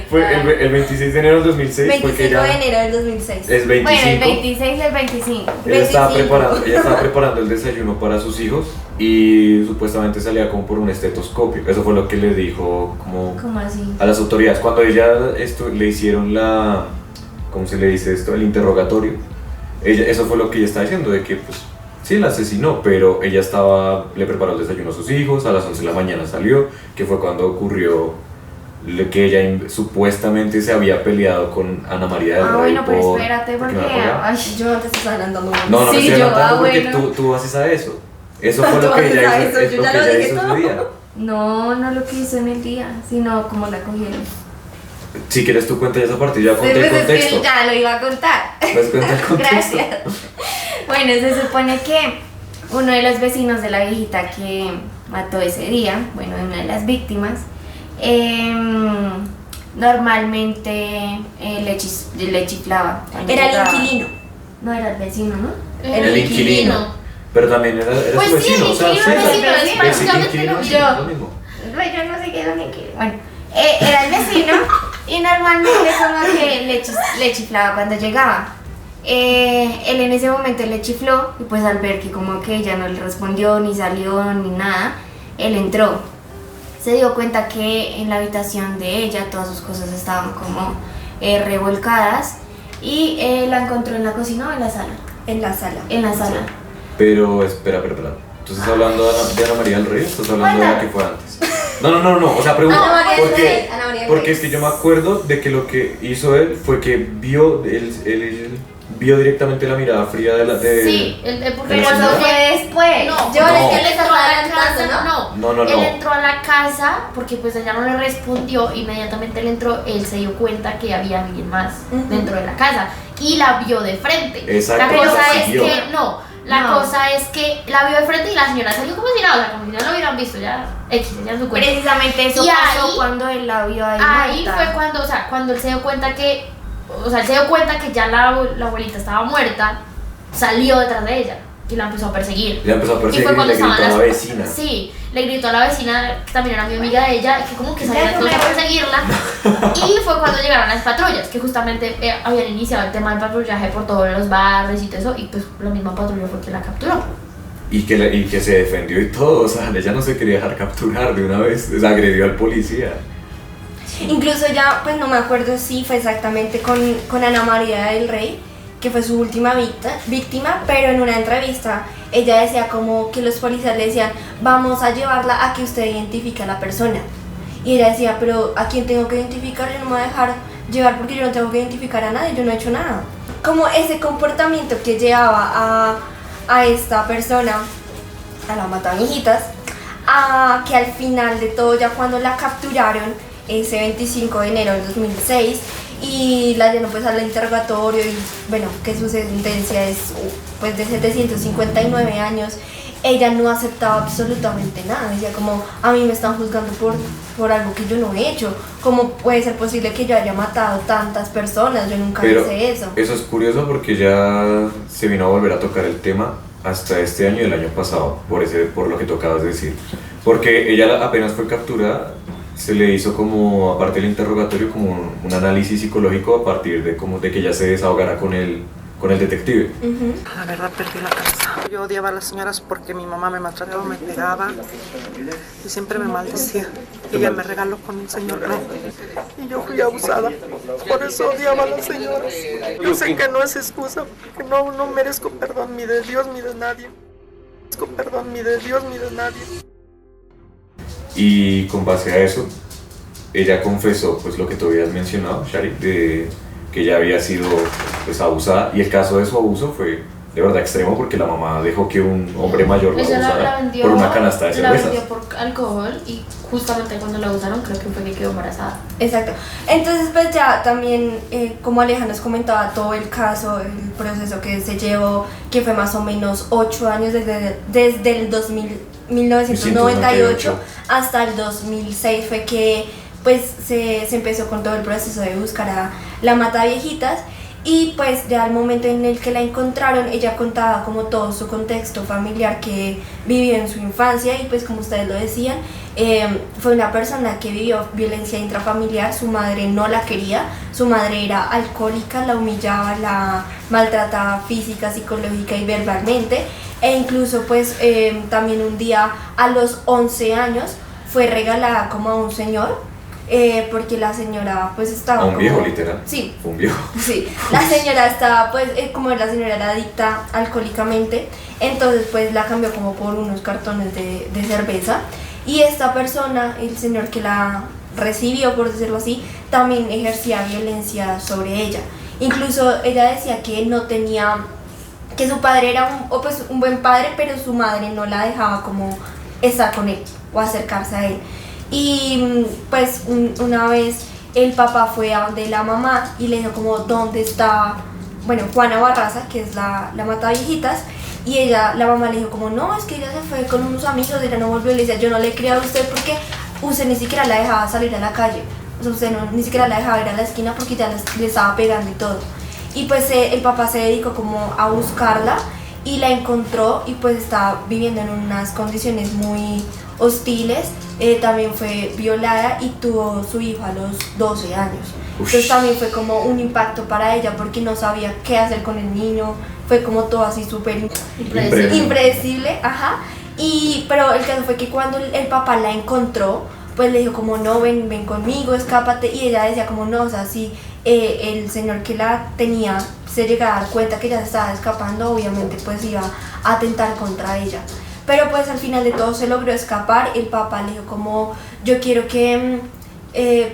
F: Fue el 26 de enero del 2006,
A: 25
F: porque
A: de
F: ella
A: enero del 2006.
F: es 25.
B: Bueno, el 26 y el 25.
F: Ella estaba
A: 25.
F: preparando el desayuno para sus hijos, y supuestamente salía como por un estetoscopio. Eso fue lo que le dijo como
B: ¿Cómo así?
F: a las autoridades cuando ella le hicieron ¿cómo se le dice esto? El interrogatorio. Eso fue lo que ella estaba diciendo, de que pues sí, la asesinó, pero ella le preparó el desayuno a sus hijos, a las 11 de la mañana salió, que fue cuando ocurrió que ella supuestamente se había peleado con Ana María del Rey.
B: Bueno, pero espérate,
F: porque
B: porque.
F: no me acuerdo.
B: Ay,
A: Yo antes estaba adelantando mucho.
F: No,
B: Sí,
F: me estoy
B: yo,
F: adelantando porque
B: bueno.
F: tú haces a eso. Eso fue lo
A: Tú
F: que
A: haces
F: ella
A: a
F: hizo,
A: eso,
F: es
A: yo
F: lo
A: ya
F: que
A: lo
F: ella
A: dije
F: hizo
A: todo.
F: ese día.
B: no lo que hizo en el día, sino como la cogieron.
F: Si quieres tú cuenta esa parte, ya conté
B: Pues
F: el
B: es que
F: contexto.
B: ya lo iba a contar.
F: Pues cuenta el contexto.
B: Gracias. Bueno, se supone que uno de los vecinos de la viejita que mató ese día, bueno, de una de las víctimas, normalmente le chiflaba. cuando
A: Era el
B: llegaba.
A: inquilino.
B: No, era el vecino, ¿no?
F: El inquilino. Pero también era
E: Pues
F: su
E: sí,
F: vecino,
E: el
F: o sea,
E: inquilino,
F: sí,
E: el vecino, es
F: el
E: básicamente
F: inquilino
E: lo
F: sí,
B: mismo.
F: es lo mismo.
B: Yo no sé qué es lo que quiere. Bueno, era el vecino y normalmente como que le chiflaba cuando llegaba. Él en ese momento le chifló, y pues al ver que como que ella no le respondió, ni salió, ni nada, él entró. Se dio cuenta que en la habitación de ella todas sus cosas estaban como revolcadas, y la encontró en la cocina o en la sala.
A: En la sala.
B: En la sala.
F: Pero espera. ¿Tú estás hablando de Ana María del Rey o estás hablando de la que fue antes? No, o sea, pregunto.
A: Ana María del
F: porque,
A: Rey, Ana María del
F: porque
A: Rey.
F: es que yo me acuerdo de que lo que hizo él fue que él vio directamente la mirada fría de la.
E: Sí, porque
B: Pero
F: ¿La
B: eso
F: señora?
B: fue después.
E: No,
A: Yo
F: No.
A: es que
E: él
A: le
E: entró
A: estaba
E: a la
A: adelantando,
E: casa,
A: ¿no?
F: No.
E: Él entró a la casa porque pues ella no le respondió, inmediatamente él entró, él se dio cuenta que había alguien más
A: Ujú.
E: dentro de la casa y la vio de frente.
F: Exacto,
E: La cosa
F: la
E: es
F: siguió.
E: que,
B: No.
E: cosa es que la vio de frente y la señora salió como si nada, o sea, como si no lo hubieran visto, ya X, ya en su cuenta.
B: Precisamente eso
E: Y
B: pasó
E: ahí-
B: cuando él la vio ahí.
E: Ahí
B: muerta.
E: fue cuando él se dio cuenta que, él se dio cuenta que ya la abuelita estaba muerta, salió detrás de ella y la empezó a perseguir.
F: Ya empezó a
E: Y
F: perseguir
E: fue
F: y
E: cuando
F: le gritó a
E: estaban
F: la
E: las-
F: vecina.
E: Sí, le gritó a la vecina, que también era mi amiga de ella, que como que salía
B: Ya
E: entonces a
B: no me-
E: perseguirla. Y fue cuando llegaron las patrullas, que justamente habían iniciado el tema del patrullaje por todos los barrios y todo eso, y pues la misma patrulla fue que la capturó.
F: Y que se defendió y todo, o sea, ella no se quería dejar capturar de una vez, o sea, agredió al policía.
A: Incluso ya, pues no me acuerdo si fue exactamente con Ana María del Rey, que fue su última víctima, pero en una entrevista ella decía como que los policías le decían, vamos a llevarla a que usted identifique a la persona. Y ella decía, pero ¿a quién tengo que identificar? Yo no me voy a dejar llevar porque yo no tengo que identificar a nadie, yo no he hecho nada. Como ese comportamiento que llevaba a esta persona, a la mataviejitas, a que al final de todo, ya cuando la capturaron ese 25 de enero del 2006 y la llevaron pues al interrogatorio y bueno, que su sentencia es pues de 759 años, ella no aceptaba absolutamente nada, decía como, a mí me están juzgando por algo que yo no he hecho, ¿cómo puede ser posible que yo haya matado tantas personas? Yo nunca hice eso.
F: Eso es curioso porque ya se vino a volver a tocar el tema hasta este año y el año pasado, por lo que tú acabas de decir, porque ella apenas fue capturada, se le hizo como, aparte del interrogatorio, como un análisis psicológico a partir de que ella se desahogara con el detective.
G: La verdad perdí la cabeza. Yo odiaba a las señoras porque mi mamá me maltrataba, me pegaba y siempre me maldecía. Ella me regaló con un señor y yo fui abusada. Por eso odiaba a las señoras. Yo sé que no es excusa, porque no merezco perdón ni de Dios ni de nadie. No merezco perdón ni de Dios ni de nadie.
F: Y con base a eso, ella confesó pues lo que tú habías mencionado, Shari, de que ella había sido pues abusada, y el caso de su abuso fue de verdad extremo porque la mamá dejó que un hombre mayor la abusara por una canasta de cervezas.
E: La vendió por alcohol y justamente cuando la abusaron creo que fue que quedó embarazada.
A: Exacto. Entonces pues ya también, como Aleja nos comentaba, todo el caso, el proceso que se llevó, que fue más o menos 8 años desde el 1998 hasta el 2006 fue que pues se empezó con todo el proceso de buscar a la mataviejitas. Y pues ya al momento en el que la encontraron, ella contaba como todo su contexto familiar que vivió en su infancia y pues como ustedes lo decían, fue una persona que vivió violencia intrafamiliar, su madre no la quería, su madre era alcohólica, la humillaba, la maltrataba física, psicológica y verbalmente, e incluso pues también un día a los 11 años fue regalada como a un señor. Porque la señora pues estaba
F: a un
A: como,
F: viejo literal.
A: Sí.
F: Fue un viejo.
A: Sí, la señora estaba pues como la señora era adicta alcohólicamente, entonces pues la cambió como por unos cartones de cerveza, y esta persona, el señor que la recibió, por decirlo así, también ejercía violencia sobre ella. Incluso ella decía que no tenía, que su padre era un buen padre, pero su madre no la dejaba como estar con él o acercarse a él. Y pues una vez el papá fue a donde la mamá y le dijo como dónde está, bueno, Juana Barraza, que es la mataviejitas, y la mamá le dijo como no, es que ella se fue con unos amigos, ella no volvió, y le decía yo no le creo a usted porque usted ni siquiera la dejaba salir a la calle, o sea, usted ni siquiera la dejaba ir a la esquina porque ya le estaba pegando y todo. Y pues el papá se dedicó como a buscarla y la encontró y pues estaba viviendo en unas condiciones muy hostiles. También fue violada y tuvo su hijo a los 12 años. Entonces también fue como un impacto para ella porque no sabía qué hacer con el niño, fue como todo así súper impredecible, ajá. Pero el caso fue que cuando el papá la encontró, pues le dijo como no, ven conmigo, escápate, y ella decía como no, o sea, si el señor que la tenía se llegara a dar cuenta que ella se estaba escapando, obviamente pues iba a atentar contra ella. Pero pues al final de todo se logró escapar. El papá le dijo como yo quiero que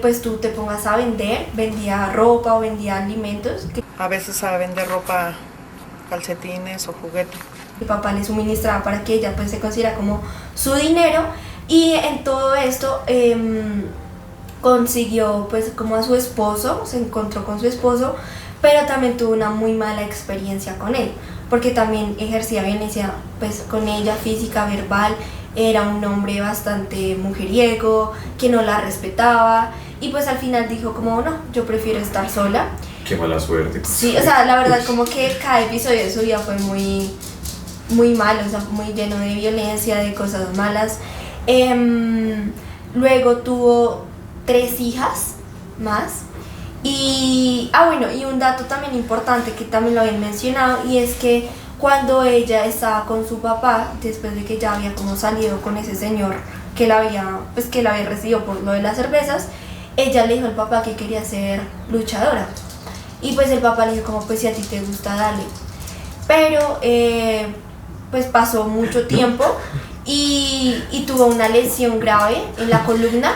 A: pues tú te pongas a vender, vendía ropa o vendía alimentos.
G: A veces a vender ropa, calcetines o juguetes.
A: El papá le suministraba para que ella pues se considera como su dinero, y en todo esto consiguió pues como a su esposo, se encontró con su esposo, pero también tuvo una muy mala experiencia con él, porque también ejercía violencia pues con ella, física, verbal. Era un hombre bastante mujeriego, que no la respetaba, y pues al final dijo como no, yo prefiero estar sola.
F: Qué mala suerte.
A: Sí, o sea, la verdad como que cada episodio de su vida fue muy malo, o sea, muy lleno de violencia, de cosas malas. Luego tuvo 3 hijas más. Y un dato también importante que también lo habían mencionado, y es que cuando ella estaba con su papá, después de que ya había como salido con ese señor que la había recibido por lo de las cervezas, ella le dijo al papá que quería ser luchadora. Y pues el papá le dijo como, pues si a ti te gusta, dale. Pero pues pasó mucho tiempo y tuvo una lesión grave en la columna,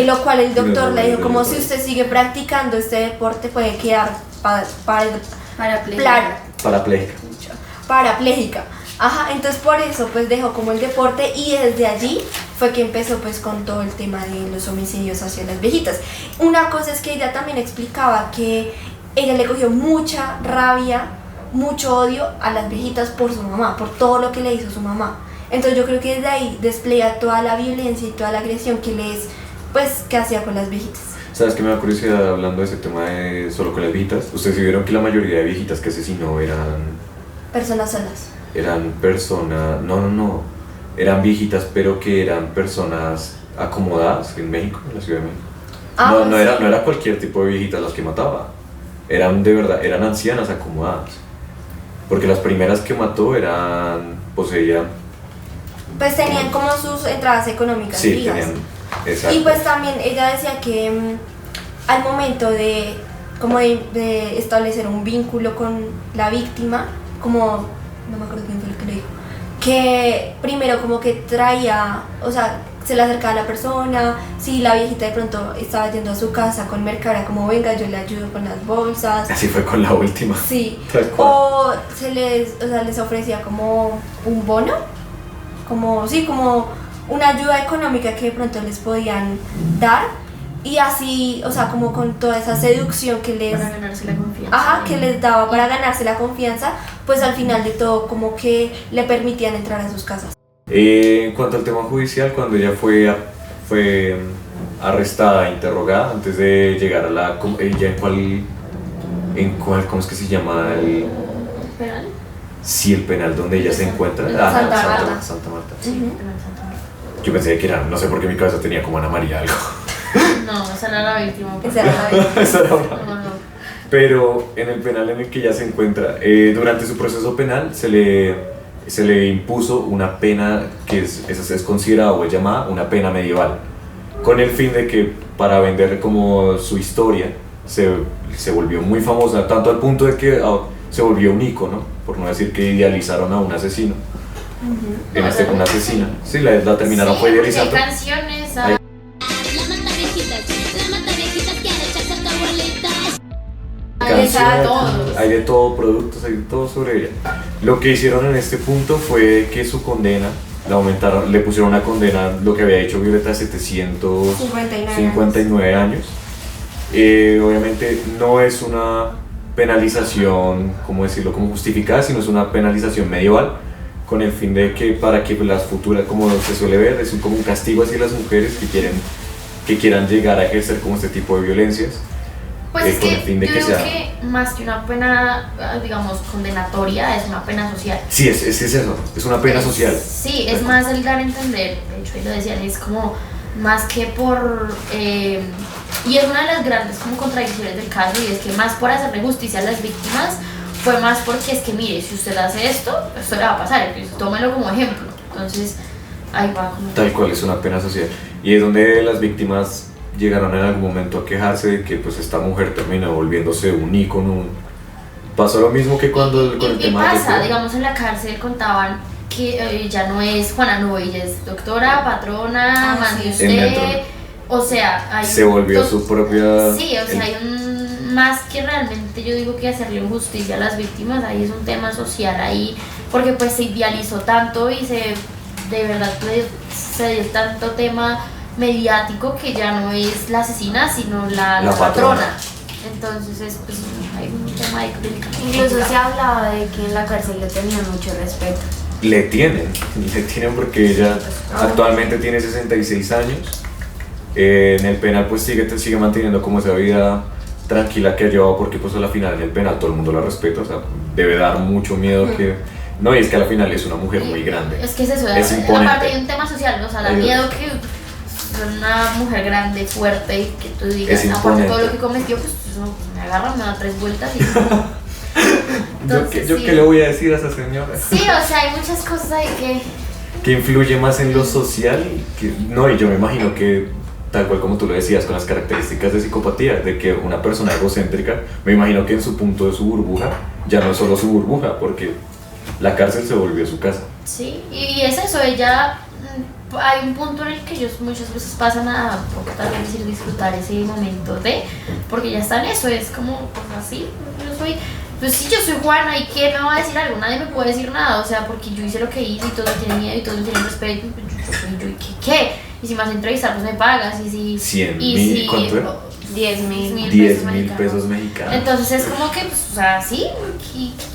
A: lo cual el doctor le dijo como, si usted sigue practicando este deporte puede quedar parapléjica. Ajá, entonces por eso pues dejó como el deporte y desde allí fue que empezó pues con todo el tema de los homicidios hacia las viejitas. Una cosa es que ella también explicaba que ella le cogió mucha rabia, mucho odio a las viejitas por su mamá, por todo lo que le hizo su mamá. Entonces yo creo que desde ahí despliega toda la violencia y toda la agresión que hacía con las viejitas.
F: ¿Sabes qué me da curiosidad hablando de ese tema de solo con las viejitas? Ustedes sí vieron que la mayoría de viejitas que asesinó eran
A: personas solas.
F: Eran personas, no, eran viejitas, pero que eran personas acomodadas en México, en la Ciudad de México. No era cualquier tipo de viejitas las que mataba, eran de verdad, eran ancianas acomodadas. Porque las primeras que mató poseían.
A: Pues tenían como sus entradas económicas,
F: sí,
A: fijas.
F: Exacto.
A: Y pues también ella decía que al momento de establecer un vínculo con la víctima, como, no me acuerdo quién fue el que le dijo, que primero como que traía, o sea, se le acercaba a la persona, si la viejita de pronto estaba yendo a su casa con mercado, era como, venga, yo le ayudo con las bolsas.
F: Así fue con la última.
A: Sí. O les ofrecía como un bono, como una ayuda económica que de pronto les podían dar, y así, o sea, como con toda esa seducción que les...
E: Para ganarse la confianza.
A: Ajá, que les daba para ganarse la confianza, pues al final de todo como que le permitían entrar a sus casas.
F: En cuanto al tema judicial, cuando ella fue arrestada, interrogada, antes de llegar a la... ¿Ella en cuál, cómo es que se llama?
E: ¿El penal?
F: Sí, el penal donde ella se encuentra.
A: Santa
F: Marta.
E: Sí, penal Santa Marta.
F: Yo pensé que era, no sé por qué mi cabeza tenía como Ana María algo.
E: No, esa no era la víctima.
A: Esa era la víctima.
F: Esa era una.
E: No.
F: Pero en el penal en el que ella se encuentra, durante su proceso penal se le impuso una pena que es considerada o es llamada una pena medieval, con el fin de que para vender como su historia se volvió muy famosa, tanto al punto de que se volvió un ícono, por no decir que idealizaron a un asesino. Una asesina. Sí, la terminaron fue idealizando.
E: Hay canciones.
F: Hay de todo, productos, hay de todo sobre ella. Lo que hicieron en este punto fue que su condena la aumentaron, le pusieron una condena, lo que había hecho Violeta, de 759 años. Obviamente no es una penalización, ¿cómo decirlo?, como justificada, sino es una penalización medieval, con el fin de que para que las futuras, como se suele ver, es como un castigo hacia las mujeres que quieran llegar a ejercer como este tipo de violencias.
E: Pues es
F: con
E: que
F: el fin de
E: yo
F: que
E: creo
F: sea...
E: que más que una pena, digamos, condenatoria, es una pena social.
F: Sí, es eso, es una pena social.
E: Sí, es más el dar a entender, de hecho ahí lo decían, es como más que por... y es una de las grandes como contradicciones del caso, y es que más por hacerle justicia a las víctimas, fue más porque es que mire, si usted hace esto le va a pasar, entonces tómelo como ejemplo. Entonces ahí va como...
F: Tal cual, es una pena social. Y es donde las víctimas llegaron en algún momento a quejarse de que pues esta mujer terminó volviéndose un ícono. Pasó lo mismo que cuando con el tema
E: pasa,
F: de...
E: digamos, en la cárcel contaban que ya no es Juana no, ella es doctora, patrona, mande usted, o sea, hay
F: se volvió su propia...
E: Sí, o sea, hay más que realmente yo digo que hacerle justicia a las víctimas, ahí es un tema social ahí, porque pues se idealizó tanto y de verdad se dio tanto tema mediático que ya no es la asesina, sino la patrona. Entonces pues, hay un tema ahí delicado.
B: Incluso se hablaba de que en la cárcel le tenían mucho respeto.
F: Le tienen porque ella actualmente tiene 66 años. En el penal pues sigue manteniendo como esa vida tranquila que ha llevado, porque pues a la final en el penal todo el mundo la respeta, o sea, debe dar mucho miedo que... No, y es que a la final es una mujer muy grande.
E: Es que es eso,
F: es imponente.
E: Aparte hay un tema social, o sea, da miedo que una mujer grande, fuerte, y que tú digas, aparte todo lo que cometió, pues eso, me agarra, me da 3 vueltas y... Entonces,
F: ¿Yo qué le voy a decir a esa señora?
E: Sí, o sea, hay muchas cosas ahí que
F: influye más en lo social, y yo me imagino que tal cual como tú lo decías, con las características de psicopatía, de que una persona egocéntrica, me imagino que en su punto de su burbuja, ya no es solo su burbuja, porque la cárcel se volvió su casa.
E: Sí, y es eso, ella, hay un punto en el que ellos muchas veces pasan a, tal vez decir, disfrutar ese momento de, porque ya está en eso, es como, pues así, yo soy, pues sí, yo soy Juana, ¿y qué me va a decir algo? Nadie me puede decir nada, o sea, porque yo hice lo que hice y todos me tienen miedo y todos me tienen respeto, pues yo soy yo, ¿y qué? Y si me vas a entrevistar, pues me pagas, y si...
F: 100.000, ¿cuánto era?
B: 10.000
F: pesos mexicanos.
E: Entonces es como que, pues, o sea, sí,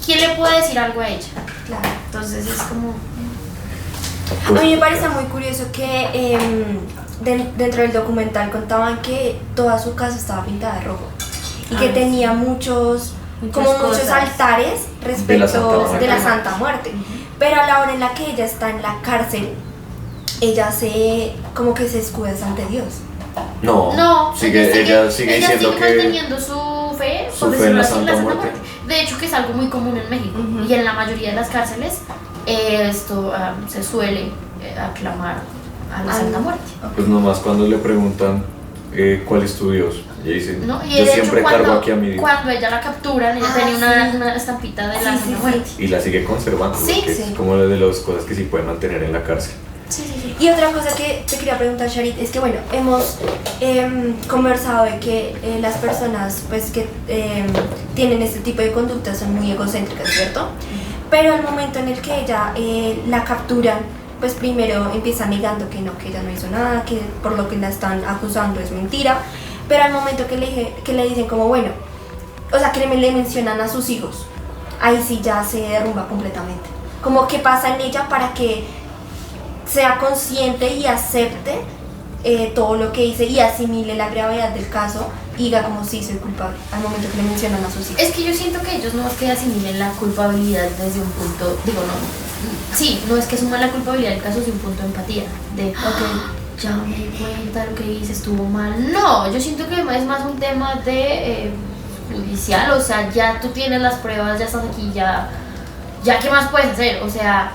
E: ¿quién le puede decir algo a ella?
A: Claro.
E: Entonces es como...
A: A mí me parece muy curioso que dentro del documental contaban que toda su casa estaba pintada de rojo y que tenía muchos altares respecto de la Santa Muerte. Pero a la hora en la que ella está en la cárcel, ella como que se escuda ante Dios.
E: No,
F: ella sigue diciendo que
E: manteniendo su fe,
F: su fe en la Santa Muerte.
E: De hecho, que es algo muy común en México y en la mayoría de las cárceles esto se suele aclamar a la Santa Muerte.
F: Pues nomás cuando le preguntan cuál es tu Dios, ella dice,
E: No, y
F: yo
E: de
F: siempre
E: hecho,
F: cargo aquí a mi Dios.
E: cuando ella la capturan, ella tenía una estampita de la Santa Muerte.
F: Y la sigue conservando,
E: Sí,
F: que
E: sí.
F: es como de las cosas que sí pueden mantener en la cárcel.
E: Sí.
A: Y otra cosa que te quería preguntar, Charit, es que bueno, hemos conversado de que las personas pues que tienen este tipo de conductas son muy egocéntricas, ¿cierto? Pero al momento en el que ella la capturan, pues primero empieza negando que ella no hizo nada, que por lo que la están acusando es mentira, pero al momento que le dicen como bueno, o sea que le mencionan a sus hijos, ahí sí ya se derrumba completamente. Como que pasa en ella para que sea consciente y acepte todo lo que hice y asimile la gravedad del caso y diga como sí, soy culpable, al momento que le mencionan a sus hijos.
E: Es que yo siento que ellos no es que asimilen la culpabilidad desde un punto, no es que asuman la culpabilidad del caso desde un punto de empatía, de ya me di cuenta, lo que hice estuvo mal. No, yo siento que es más un tema de judicial, o sea, ya tú tienes las pruebas, ya estás aquí, ya ¿qué más puedes hacer? O sea,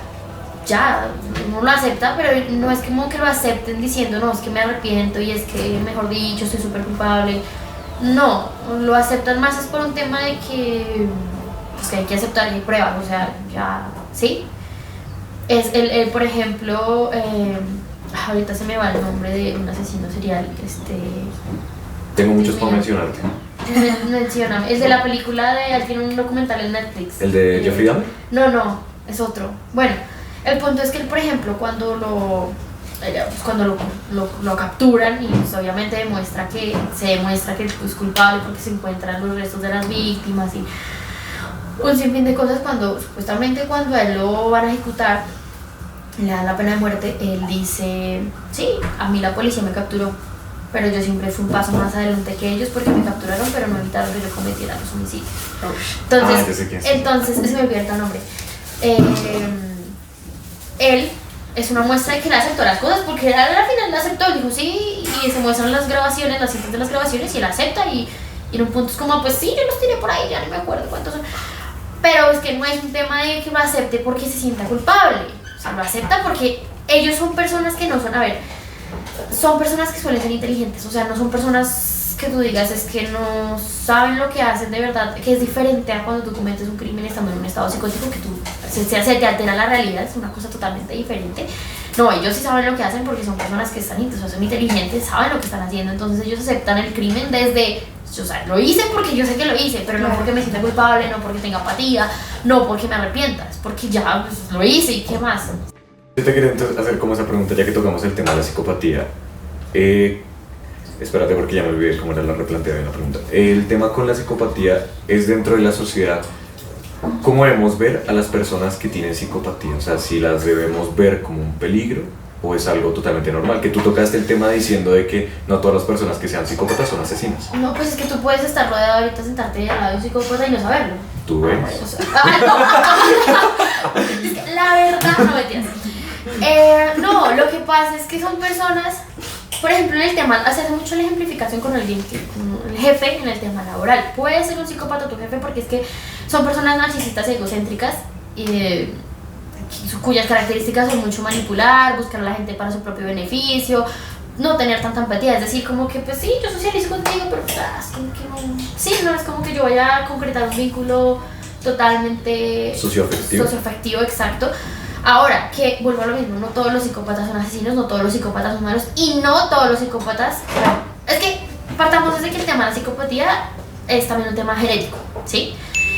E: ya, uno lo acepta, pero no es como que lo acepten diciendo, no, es que me arrepiento y es que, mejor dicho, soy súper culpable. No, lo aceptan más es por un tema de que, pues, que hay que aceptar que hay pruebas, o sea, ya, ¿sí? Es por ejemplo, ahorita se me va el nombre de un asesino serial,
F: Tengo muchos para mencionarte.
E: Mencióname, es de la película tiene un documental en Netflix.
F: ¿El de Jeffrey Dahmer?
E: No, es otro. Bueno, el punto es que él, por ejemplo, cuando lo capturan y pues, obviamente se demuestra que es culpable porque se encuentran los restos de las víctimas y un sinfín de cosas, supuestamente cuando a él lo van a ejecutar, le dan la pena de muerte, él dice, sí, a mí la policía me capturó, pero yo siempre fui un paso más adelante que ellos porque me capturaron, pero no evitaron que yo cometiera los homicidios. Entonces, se me olvidó el nombre. Él es una muestra de que él aceptó las cosas, porque él al final le aceptó, él dijo sí, y se muestran las grabaciones, las cintas de las grabaciones, y él acepta, y en un punto es como, pues sí, yo los tiré por ahí, ya no me acuerdo cuántos son. Pero es que no es un tema de que lo acepte porque se sienta culpable, o sea, lo acepta porque ellos son personas que no son, son personas que suelen ser inteligentes, o sea, no son personas que tú digas es que no saben lo que hacen de verdad, que es diferente a cuando tú cometes un crimen estando en un estado psicótico, que se te altera la realidad, es una cosa totalmente diferente. No, ellos sí saben lo que hacen porque son personas que son inteligentes, saben lo que están haciendo, entonces ellos aceptan el crimen desde, o sea, lo hice porque yo sé que lo hice, pero no porque me sienta culpable, no porque tenga apatía, no porque me arrepienta, es porque ya pues, lo hice y qué más.
F: Yo te quería entonces hacer como esa pregunta, ya que tocamos el tema de la psicopatía. Espérate porque ya me olvidé cómo era la replanteada de la pregunta. El tema con la psicopatía es dentro de la sociedad. ¿Cómo debemos ver a las personas que tienen psicopatía? O sea, si las debemos ver como un peligro o es algo totalmente normal. Que tú tocaste el tema diciendo de que no todas las personas que sean psicópatas son asesinas.
E: No, pues es que tú puedes estar rodeado ahorita, sentarte al lado de un psicópata y no saberlo.
F: ¿Tú ves?
E: O sea, no. Es que la verdad, no mentiras. No, lo que pasa es que son personas, por ejemplo, en el tema, se hace mucho la ejemplificación con el jefe en el tema laboral. Puede ser un psicópata tu jefe porque es que son personas narcisistas y egocéntricas cuyas características son mucho manipular, buscar a la gente para su propio beneficio, no tener tanta empatía, es decir, como que pues sí, yo socializo contigo, pero es como que no, sí, no es como que yo vaya a concretar un vínculo totalmente socioafectivo, exacto. Ahora, que vuelvo a lo mismo, no todos los psicópatas son asesinos, no todos los psicópatas son malos y no todos los psicópatas, es que partamos desde que el tema de la psicopatía es también un tema genético, ¿sí?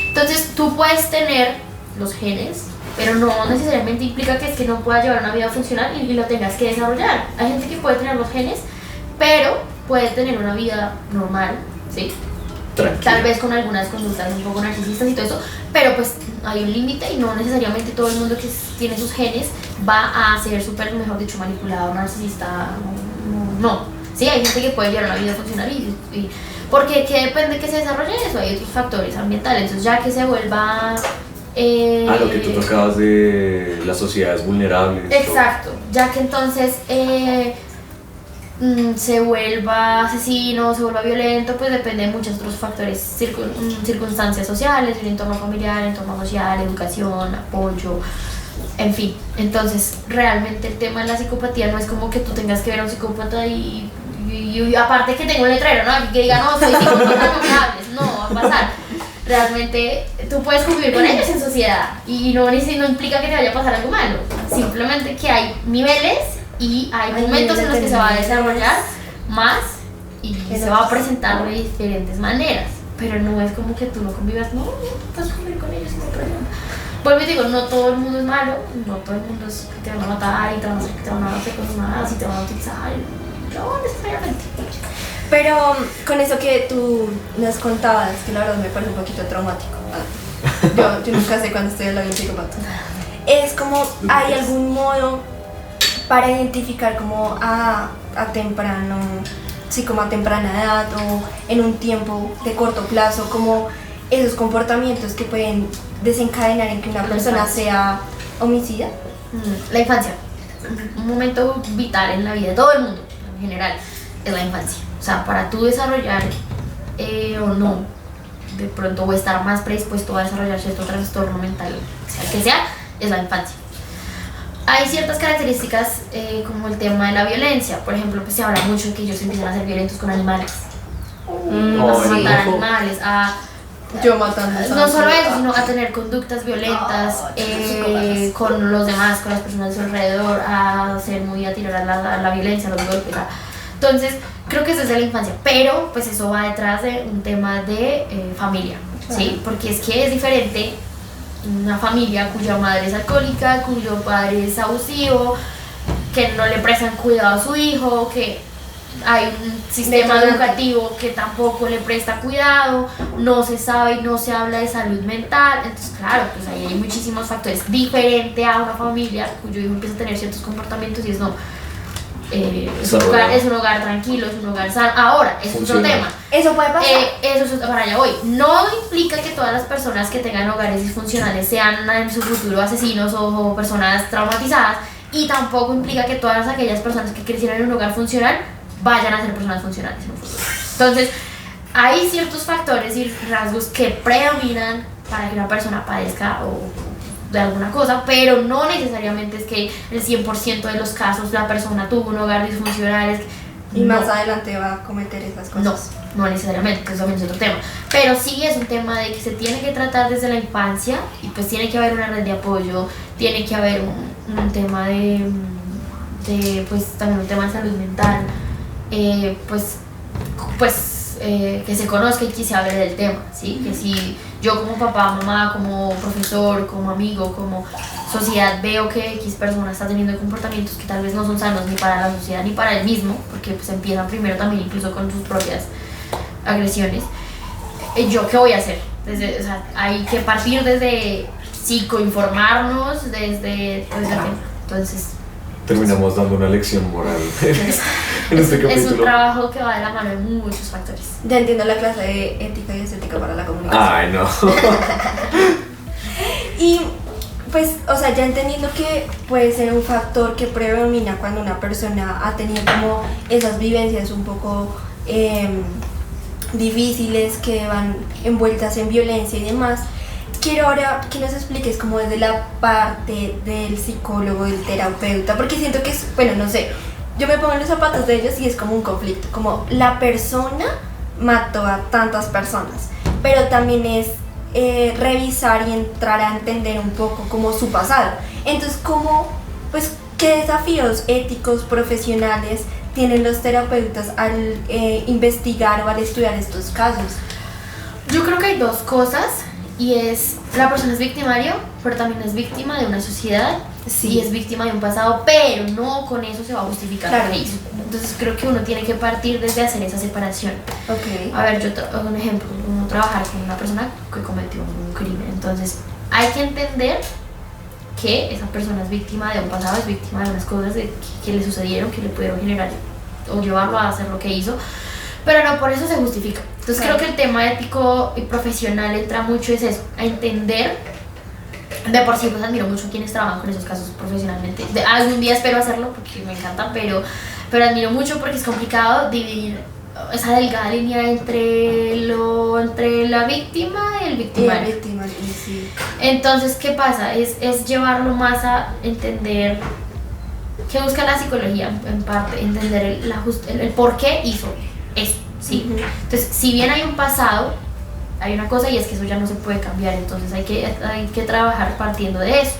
E: Entonces tú puedes tener los genes, pero no necesariamente implica que es que no puedas llevar una vida funcional y lo tengas que desarrollar. Hay gente que puede tener los genes, pero puede tener una vida normal, ¿sí?
F: Tranquila.
E: Tal vez con algunas conductas un poco narcisistas y todo eso, pero pues hay un límite y no necesariamente todo el mundo que tiene sus genes va a ser súper, mejor dicho, manipulado, narcisista, no. Sí, hay gente que puede llevar una vida funcional y porque ¿qué depende que se desarrolle eso? Hay otros factores ambientales, entonces ya que se vuelva...
F: lo que tú tocabas de las sociedades vulnerables.
E: Exacto, ya que entonces se vuelva asesino, se vuelva violento, pues depende de muchos otros factores, circunstancias sociales, el entorno familiar, entorno social, educación, apoyo, en fin. Entonces, realmente el tema de la psicopatía no es como que tú tengas que ver a un psicópata y aparte que tengo un letrero, ¿no? Que diga, no, soy psicópata, no me hables, no va a pasar. Realmente tú puedes convivir con ellos en sociedad y no implica que te vaya a pasar algo malo, simplemente que hay niveles y hay momentos en los que se va a desarrollar más y se va a presentar de diferentes maneras, pero no es como que tú no convivas, no puedes convivir con ellos sin problema. Vuelvo y digo, no todo el mundo es malo, no todo el mundo es que te van a matar y te van a hacer cosas malas y te van a utilizar, no necesariamente.
A: Pero con eso que tú nos contabas, que la verdad me parece un poquito traumático. Yo nunca sé cuándo estoy hablando de un psicópata. Es como, ¿hay algún modo para identificar como a temprano, sí, como a temprana edad o en un tiempo de corto plazo, como esos comportamientos que pueden desencadenar en que una persona sea homicida?
E: La infancia, un momento vital en la vida de todo el mundo en general, es la infancia. O sea, para tú desarrollar o no, de pronto, o estar más predispuesto a desarrollar cierto trastorno mental, sea el que sea, es la infancia. Hay ciertas características como el tema de la violencia. Por ejemplo, pues se habla mucho de que ellos empiezan a ser violentos con animales, a matar animales,
A: yo matando.
E: No solo eso, sino a tener conductas violentas con los demás, con las personas de su alrededor, a ser muy a tirar a la violencia, a los golpes. Entonces, creo que es desde la infancia, pero pues eso va detrás de un tema de familia, ¿sí? Porque es que es diferente una familia cuya madre es alcohólica, cuyo padre es abusivo, que no le prestan cuidado a su hijo, que hay un sistema educativo que tampoco le presta cuidado, no se sabe y no se habla de salud mental. Entonces, claro, pues ahí hay muchísimos factores diferente a una familia cuyo hijo empieza a tener ciertos comportamientos y es no. Es un hogar tranquilo, es un hogar sano. Ahora, es otro tema.
A: Eso puede pasar.
E: Eso es para allá voy. No implica que todas las personas que tengan hogares disfuncionales sean en su futuro asesinos o personas traumatizadas, y tampoco implica que todas aquellas personas que crecieron en un hogar funcional vayan a ser personas funcionales en un futuro. Entonces, hay ciertos factores y rasgos que predominan para que una persona padezca o de alguna cosa, pero no necesariamente es que el 100% de los casos la persona tuvo un hogar disfuncional
A: y más adelante va a cometer esas cosas.
E: No necesariamente, que eso también es otro tema, pero sí es un tema de que se tiene que tratar desde la infancia y pues tiene que haber una red de apoyo, tiene que haber un tema de pues también un tema de salud mental, que se conozca y que se hable del tema, ¿sí? Que si yo como papá, mamá, como profesor, como amigo, como sociedad veo que X persona está teniendo comportamientos que tal vez no son sanos ni para la sociedad ni para él mismo, porque pues empiezan primero también incluso con sus propias agresiones, ¿yo qué voy a hacer? O sea, hay que partir desde psicoinformarnos, desde entonces
F: terminamos dando una lección moral en este capítulo.
E: Es un trabajo que va de la mano de muchos factores.
A: Ya entiendo la clase de ética y estética para la comunicación.
F: Ay, no.
A: Y pues, o sea, ya entendiendo que puede ser un factor que predomina cuando una persona ha tenido como esas vivencias un poco difíciles que van envueltas en violencia y demás, quiero ahora que nos expliques como desde la parte del psicólogo, del terapeuta, porque siento que es, bueno, no sé, yo me pongo en los zapatos de ellos y es como un conflicto, como la persona mató a tantas personas, pero también es revisar y entrar a entender un poco como su pasado. Entonces, ¿qué desafíos éticos, profesionales tienen los terapeutas al investigar o al estudiar estos casos?
E: Yo creo que hay dos cosas, y es, la persona es victimario, pero también es víctima de una sociedad,
A: Sí.
E: y es víctima de un pasado, pero no con eso se va a justificar
A: Claro.
E: lo que hizo. Entonces creo que uno tiene que partir desde hacer esa separación.
A: Ok.
E: A ver, un ejemplo, uno trabajar con una persona que cometió un crimen, entonces hay que entender que esa persona es víctima de un pasado, es víctima de unas cosas que le sucedieron, que le pudieron generar o llevarlo a hacer lo que hizo, pero no por eso se justifica. Entonces
A: Claro.
E: creo que el tema ético y profesional entra mucho es eso, a entender. De por sí pues admiro mucho a quienes trabajan con esos casos profesionalmente. Algún día espero hacerlo porque me encanta, pero admiro mucho porque es complicado dividir esa delgada línea entre la víctima y el victimario.
A: Sí.
E: Entonces, ¿qué pasa? Es llevarlo más a entender qué busca la psicología, en parte, entender el por qué hizo eso, ¿sí?
A: Ujú.
E: Entonces, si bien hay un pasado, hay una cosa, y es que eso ya no se puede cambiar, entonces hay que trabajar partiendo de eso.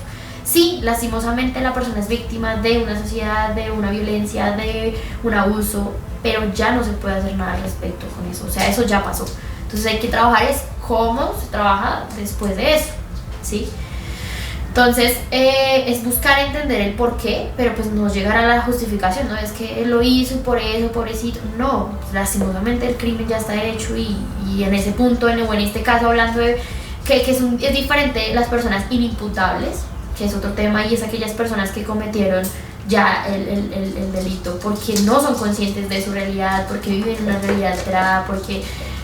E: Sí, lastimosamente la persona es víctima de una sociedad, de una violencia, de un abuso, pero ya no se puede hacer nada al respecto con eso, o sea, eso ya pasó. Entonces hay que trabajar es cómo se trabaja después de eso, ¿sí? Entonces es buscar entender el por qué, pero pues no llegar a la justificación, no es que él lo hizo y por eso, pobrecito, no, lastimosamente el crimen ya está hecho, y en ese punto, o en este caso hablando de que es diferente las personas inimputables, que es otro tema, y es aquellas personas que cometieron ya el delito porque no son conscientes de su realidad, porque viven una realidad alterada, porque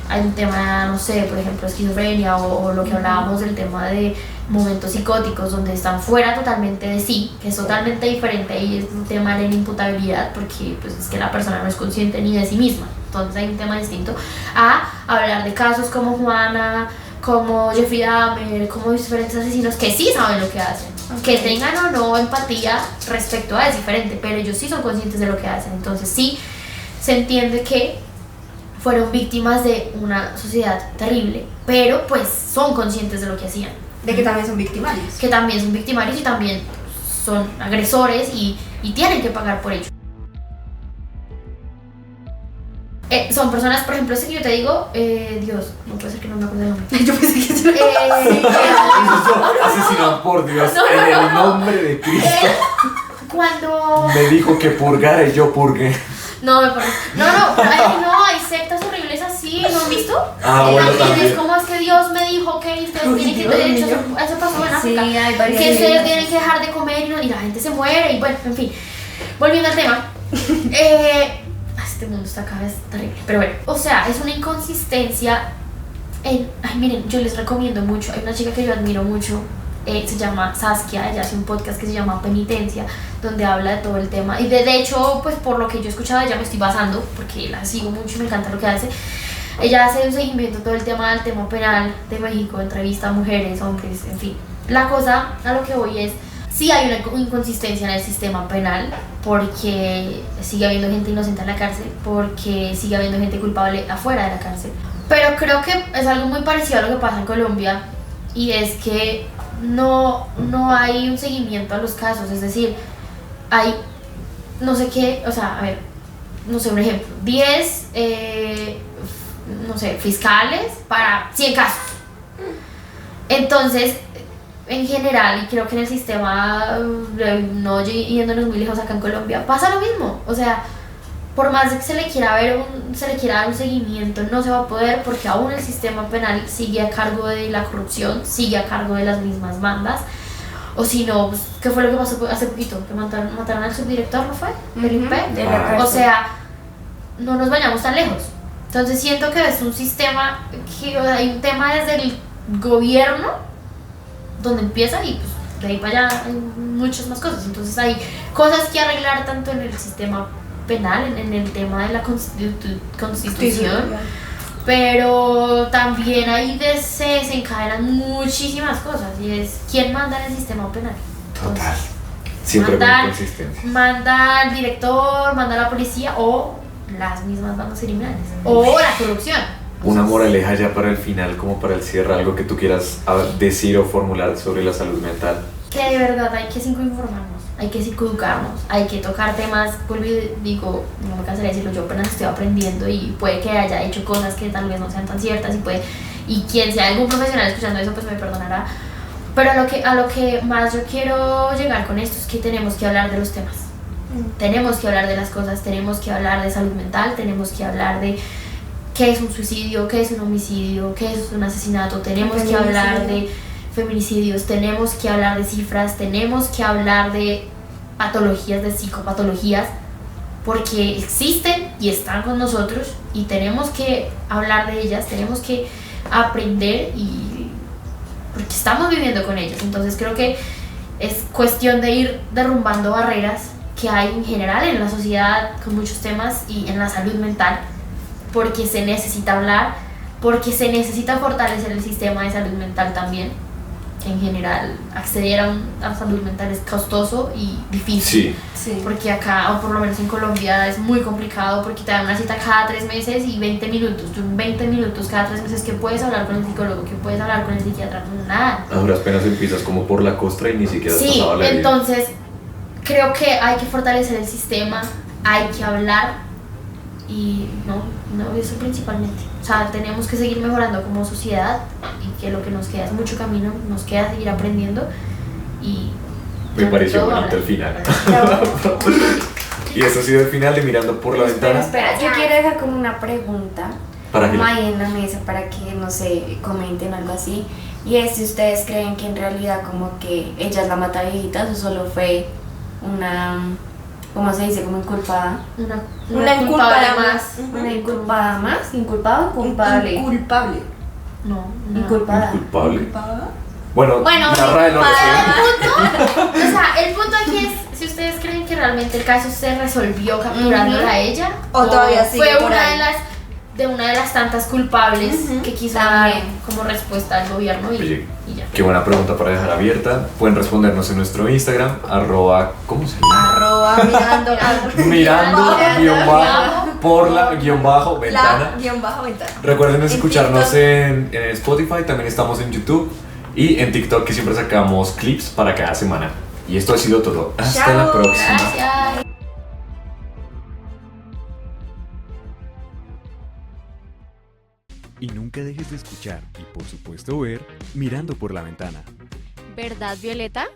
E: hay un tema, no sé, por ejemplo, esquizofrenia o lo que hablábamos del tema de momentos psicóticos donde están fuera totalmente de sí, que es totalmente diferente, y es un tema de la inimputabilidad porque pues es que la persona no es consciente ni de sí misma. Entonces hay un tema distinto a hablar de casos como Juana, como Jeffrey Dahmer, como diferentes asesinos que sí saben lo que hacen. Que tengan o no empatía respecto a es diferente, pero ellos sí son conscientes de lo que hacen. Entonces sí se entiende que fueron víctimas de una sociedad terrible, pero pues son conscientes de lo que hacían.
A: De que también son victimarios.
E: Que también son victimarios y también son agresores y tienen que pagar por ello. Son personas, por ejemplo, ese que yo te digo, Dios, no puede ser que no me acuerde el nombre.
A: Yo pensé que se
F: Asesinan por Dios,
E: No,
F: en
E: no,
F: el
E: no.
F: nombre de Cristo.
E: Cuando...
F: Me dijo que purgara y yo purgué.
E: No, no, hay sectas horribles así, ¿no han visto?
F: Ah, bueno,
E: Es
F: también.
E: como es que Dios me dijo que ustedes tienen que tener derecho, eso pasó en África,
B: Sí, hay varias
E: que ustedes
B: leyendas.
E: tienen que dejar de comer y la gente se muere, y bueno, en fin. Volviendo al tema, este mundo está cada vez terrible, pero bueno, o sea, es una inconsistencia ay, miren, yo les recomiendo mucho, hay una chica que yo admiro mucho, se llama Saskia, ella hace un podcast que se llama Penitencia, donde habla de todo el tema, y de hecho, pues por lo que yo he escuchado de ella me estoy basando, porque la sigo mucho y me encanta lo que hace. Ella hace un seguimiento todo el tema del tema penal de México, entrevista a mujeres, hombres, en fin. La cosa a lo que voy es, sí hay una inconsistencia en el sistema penal, porque sigue habiendo gente inocente en la cárcel, porque sigue habiendo gente culpable afuera de la cárcel. Pero creo que es algo muy parecido a lo que pasa en Colombia, y es que no hay un seguimiento a los casos, es decir, hay no sé qué, o sea, a ver, no sé, un ejemplo, 10 no sé, fiscales para 100 casos. Entonces, en general, y creo que en el sistema, no yéndonos muy lejos acá en Colombia, pasa lo mismo. O sea, por más de que se le quiera dar un seguimiento, no se va a poder, porque aún el sistema penal sigue a cargo de la corrupción, sigue a cargo de las mismas bandas. O si no, pues, ¿qué fue lo que pasó hace poquito? Que mataron al subdirector, ¿no fue? Del IP.
B: de la cárcel.
E: O sea, no nos vayamos tan lejos. Entonces siento que es un sistema, que hay un tema desde el gobierno donde empieza, y pues de ahí para allá hay muchas más cosas. Entonces hay cosas que arreglar tanto en el sistema penal, en el tema de la constitución, pero también ahí se desencadenan muchísimas cosas, y es quién manda en el sistema penal.
F: Total. Siempre con
E: Manda,
F: consistencia.
E: manda al director, manda a la policía o las mismas bandas criminales. O la corrupción.
F: Una moraleja ya para el final, como para el cierre, algo que tú quieras decir o formular sobre la salud mental.
E: Que de verdad hay que psicoinformarnos, hay que psicoeducarnos, hay que tocar temas, vuelvo y digo, no me cansaré de decirlo, yo apenas estoy aprendiendo y puede que haya hecho cosas que tal vez no sean tan ciertas y quien sea algún profesional escuchando eso pues me perdonará, pero a lo que más yo quiero llegar con esto es que tenemos que hablar de los temas, tenemos que hablar de las cosas, tenemos que hablar de salud mental, tenemos que hablar de qué es un suicidio, qué es un homicidio, qué es un asesinato, tenemos que hablar de feminicidios, tenemos que hablar de cifras, tenemos que hablar de patologías, de psicopatologías, porque existen y están con nosotros y tenemos que hablar de ellas, tenemos que aprender y porque estamos viviendo con ellas. Entonces creo que es cuestión de ir derrumbando barreras que hay en general en la sociedad con muchos temas y en la salud mental, porque se necesita hablar, porque se necesita fortalecer el sistema de salud mental también. En general, acceder a salud mental es costoso y difícil.
F: Sí.
E: Porque acá, o por lo menos en Colombia, es muy complicado porque te dan una cita cada 3 meses y 20 minutos. Tú en 20 minutos cada 3 meses, ¿qué puedes hablar con el psicólogo? ¿Qué puedes hablar con el psiquiatra? Nada.
F: A duras penas empiezas como por la costra y ni siquiera has pasado la herida.
E: Entonces, creo que hay que fortalecer el sistema, hay que hablar y no, eso principalmente. O sea, tenemos que seguir mejorando como sociedad y que lo que nos queda es mucho camino, nos queda seguir aprendiendo y...
F: Me pareció bonito el final. Y eso ha sido el final de Mirando por la Ventana.
B: Espera, yo quiero dejar como una pregunta
F: ¿Para qué?
B: como ahí en la mesa para que, no sé, comenten algo así. Y es si ustedes creen que en realidad como que ella es la mata viejitas o solo fue una, ¿cómo se dice? Como inculpada.
E: Una
A: inculpada
E: más.
B: Una inculpada más, inculpada o culpable.
A: Culpable.
E: No,
B: Inculpada.
F: ¿Culpable? Bueno, narra el
E: O sea, el punto aquí es si ustedes creen que realmente el caso se resolvió capturándola a ella
A: O todavía sigue
E: fue
A: por ahí.
E: una de las tantas culpables que quiso dar
B: También.
E: como respuesta al gobierno
F: Oye,
E: y ya.
F: qué buena pregunta para dejar abierta. Pueden respondernos en nuestro Instagram, ¿cómo se llama?
A: Mirando
F: Mirando por la ventana.
A: ventana.
F: Recuerden
A: En
F: escucharnos
A: TikTok.
F: en Spotify, también estamos en YouTube y en TikTok, que siempre sacamos clips para cada semana. Y esto ha sido todo. Hasta
A: Chao.
F: la próxima.
E: Gracias.
C: Y nunca dejes de escuchar y por supuesto ver Mirando por la Ventana.
D: ¿Verdad, Violeta?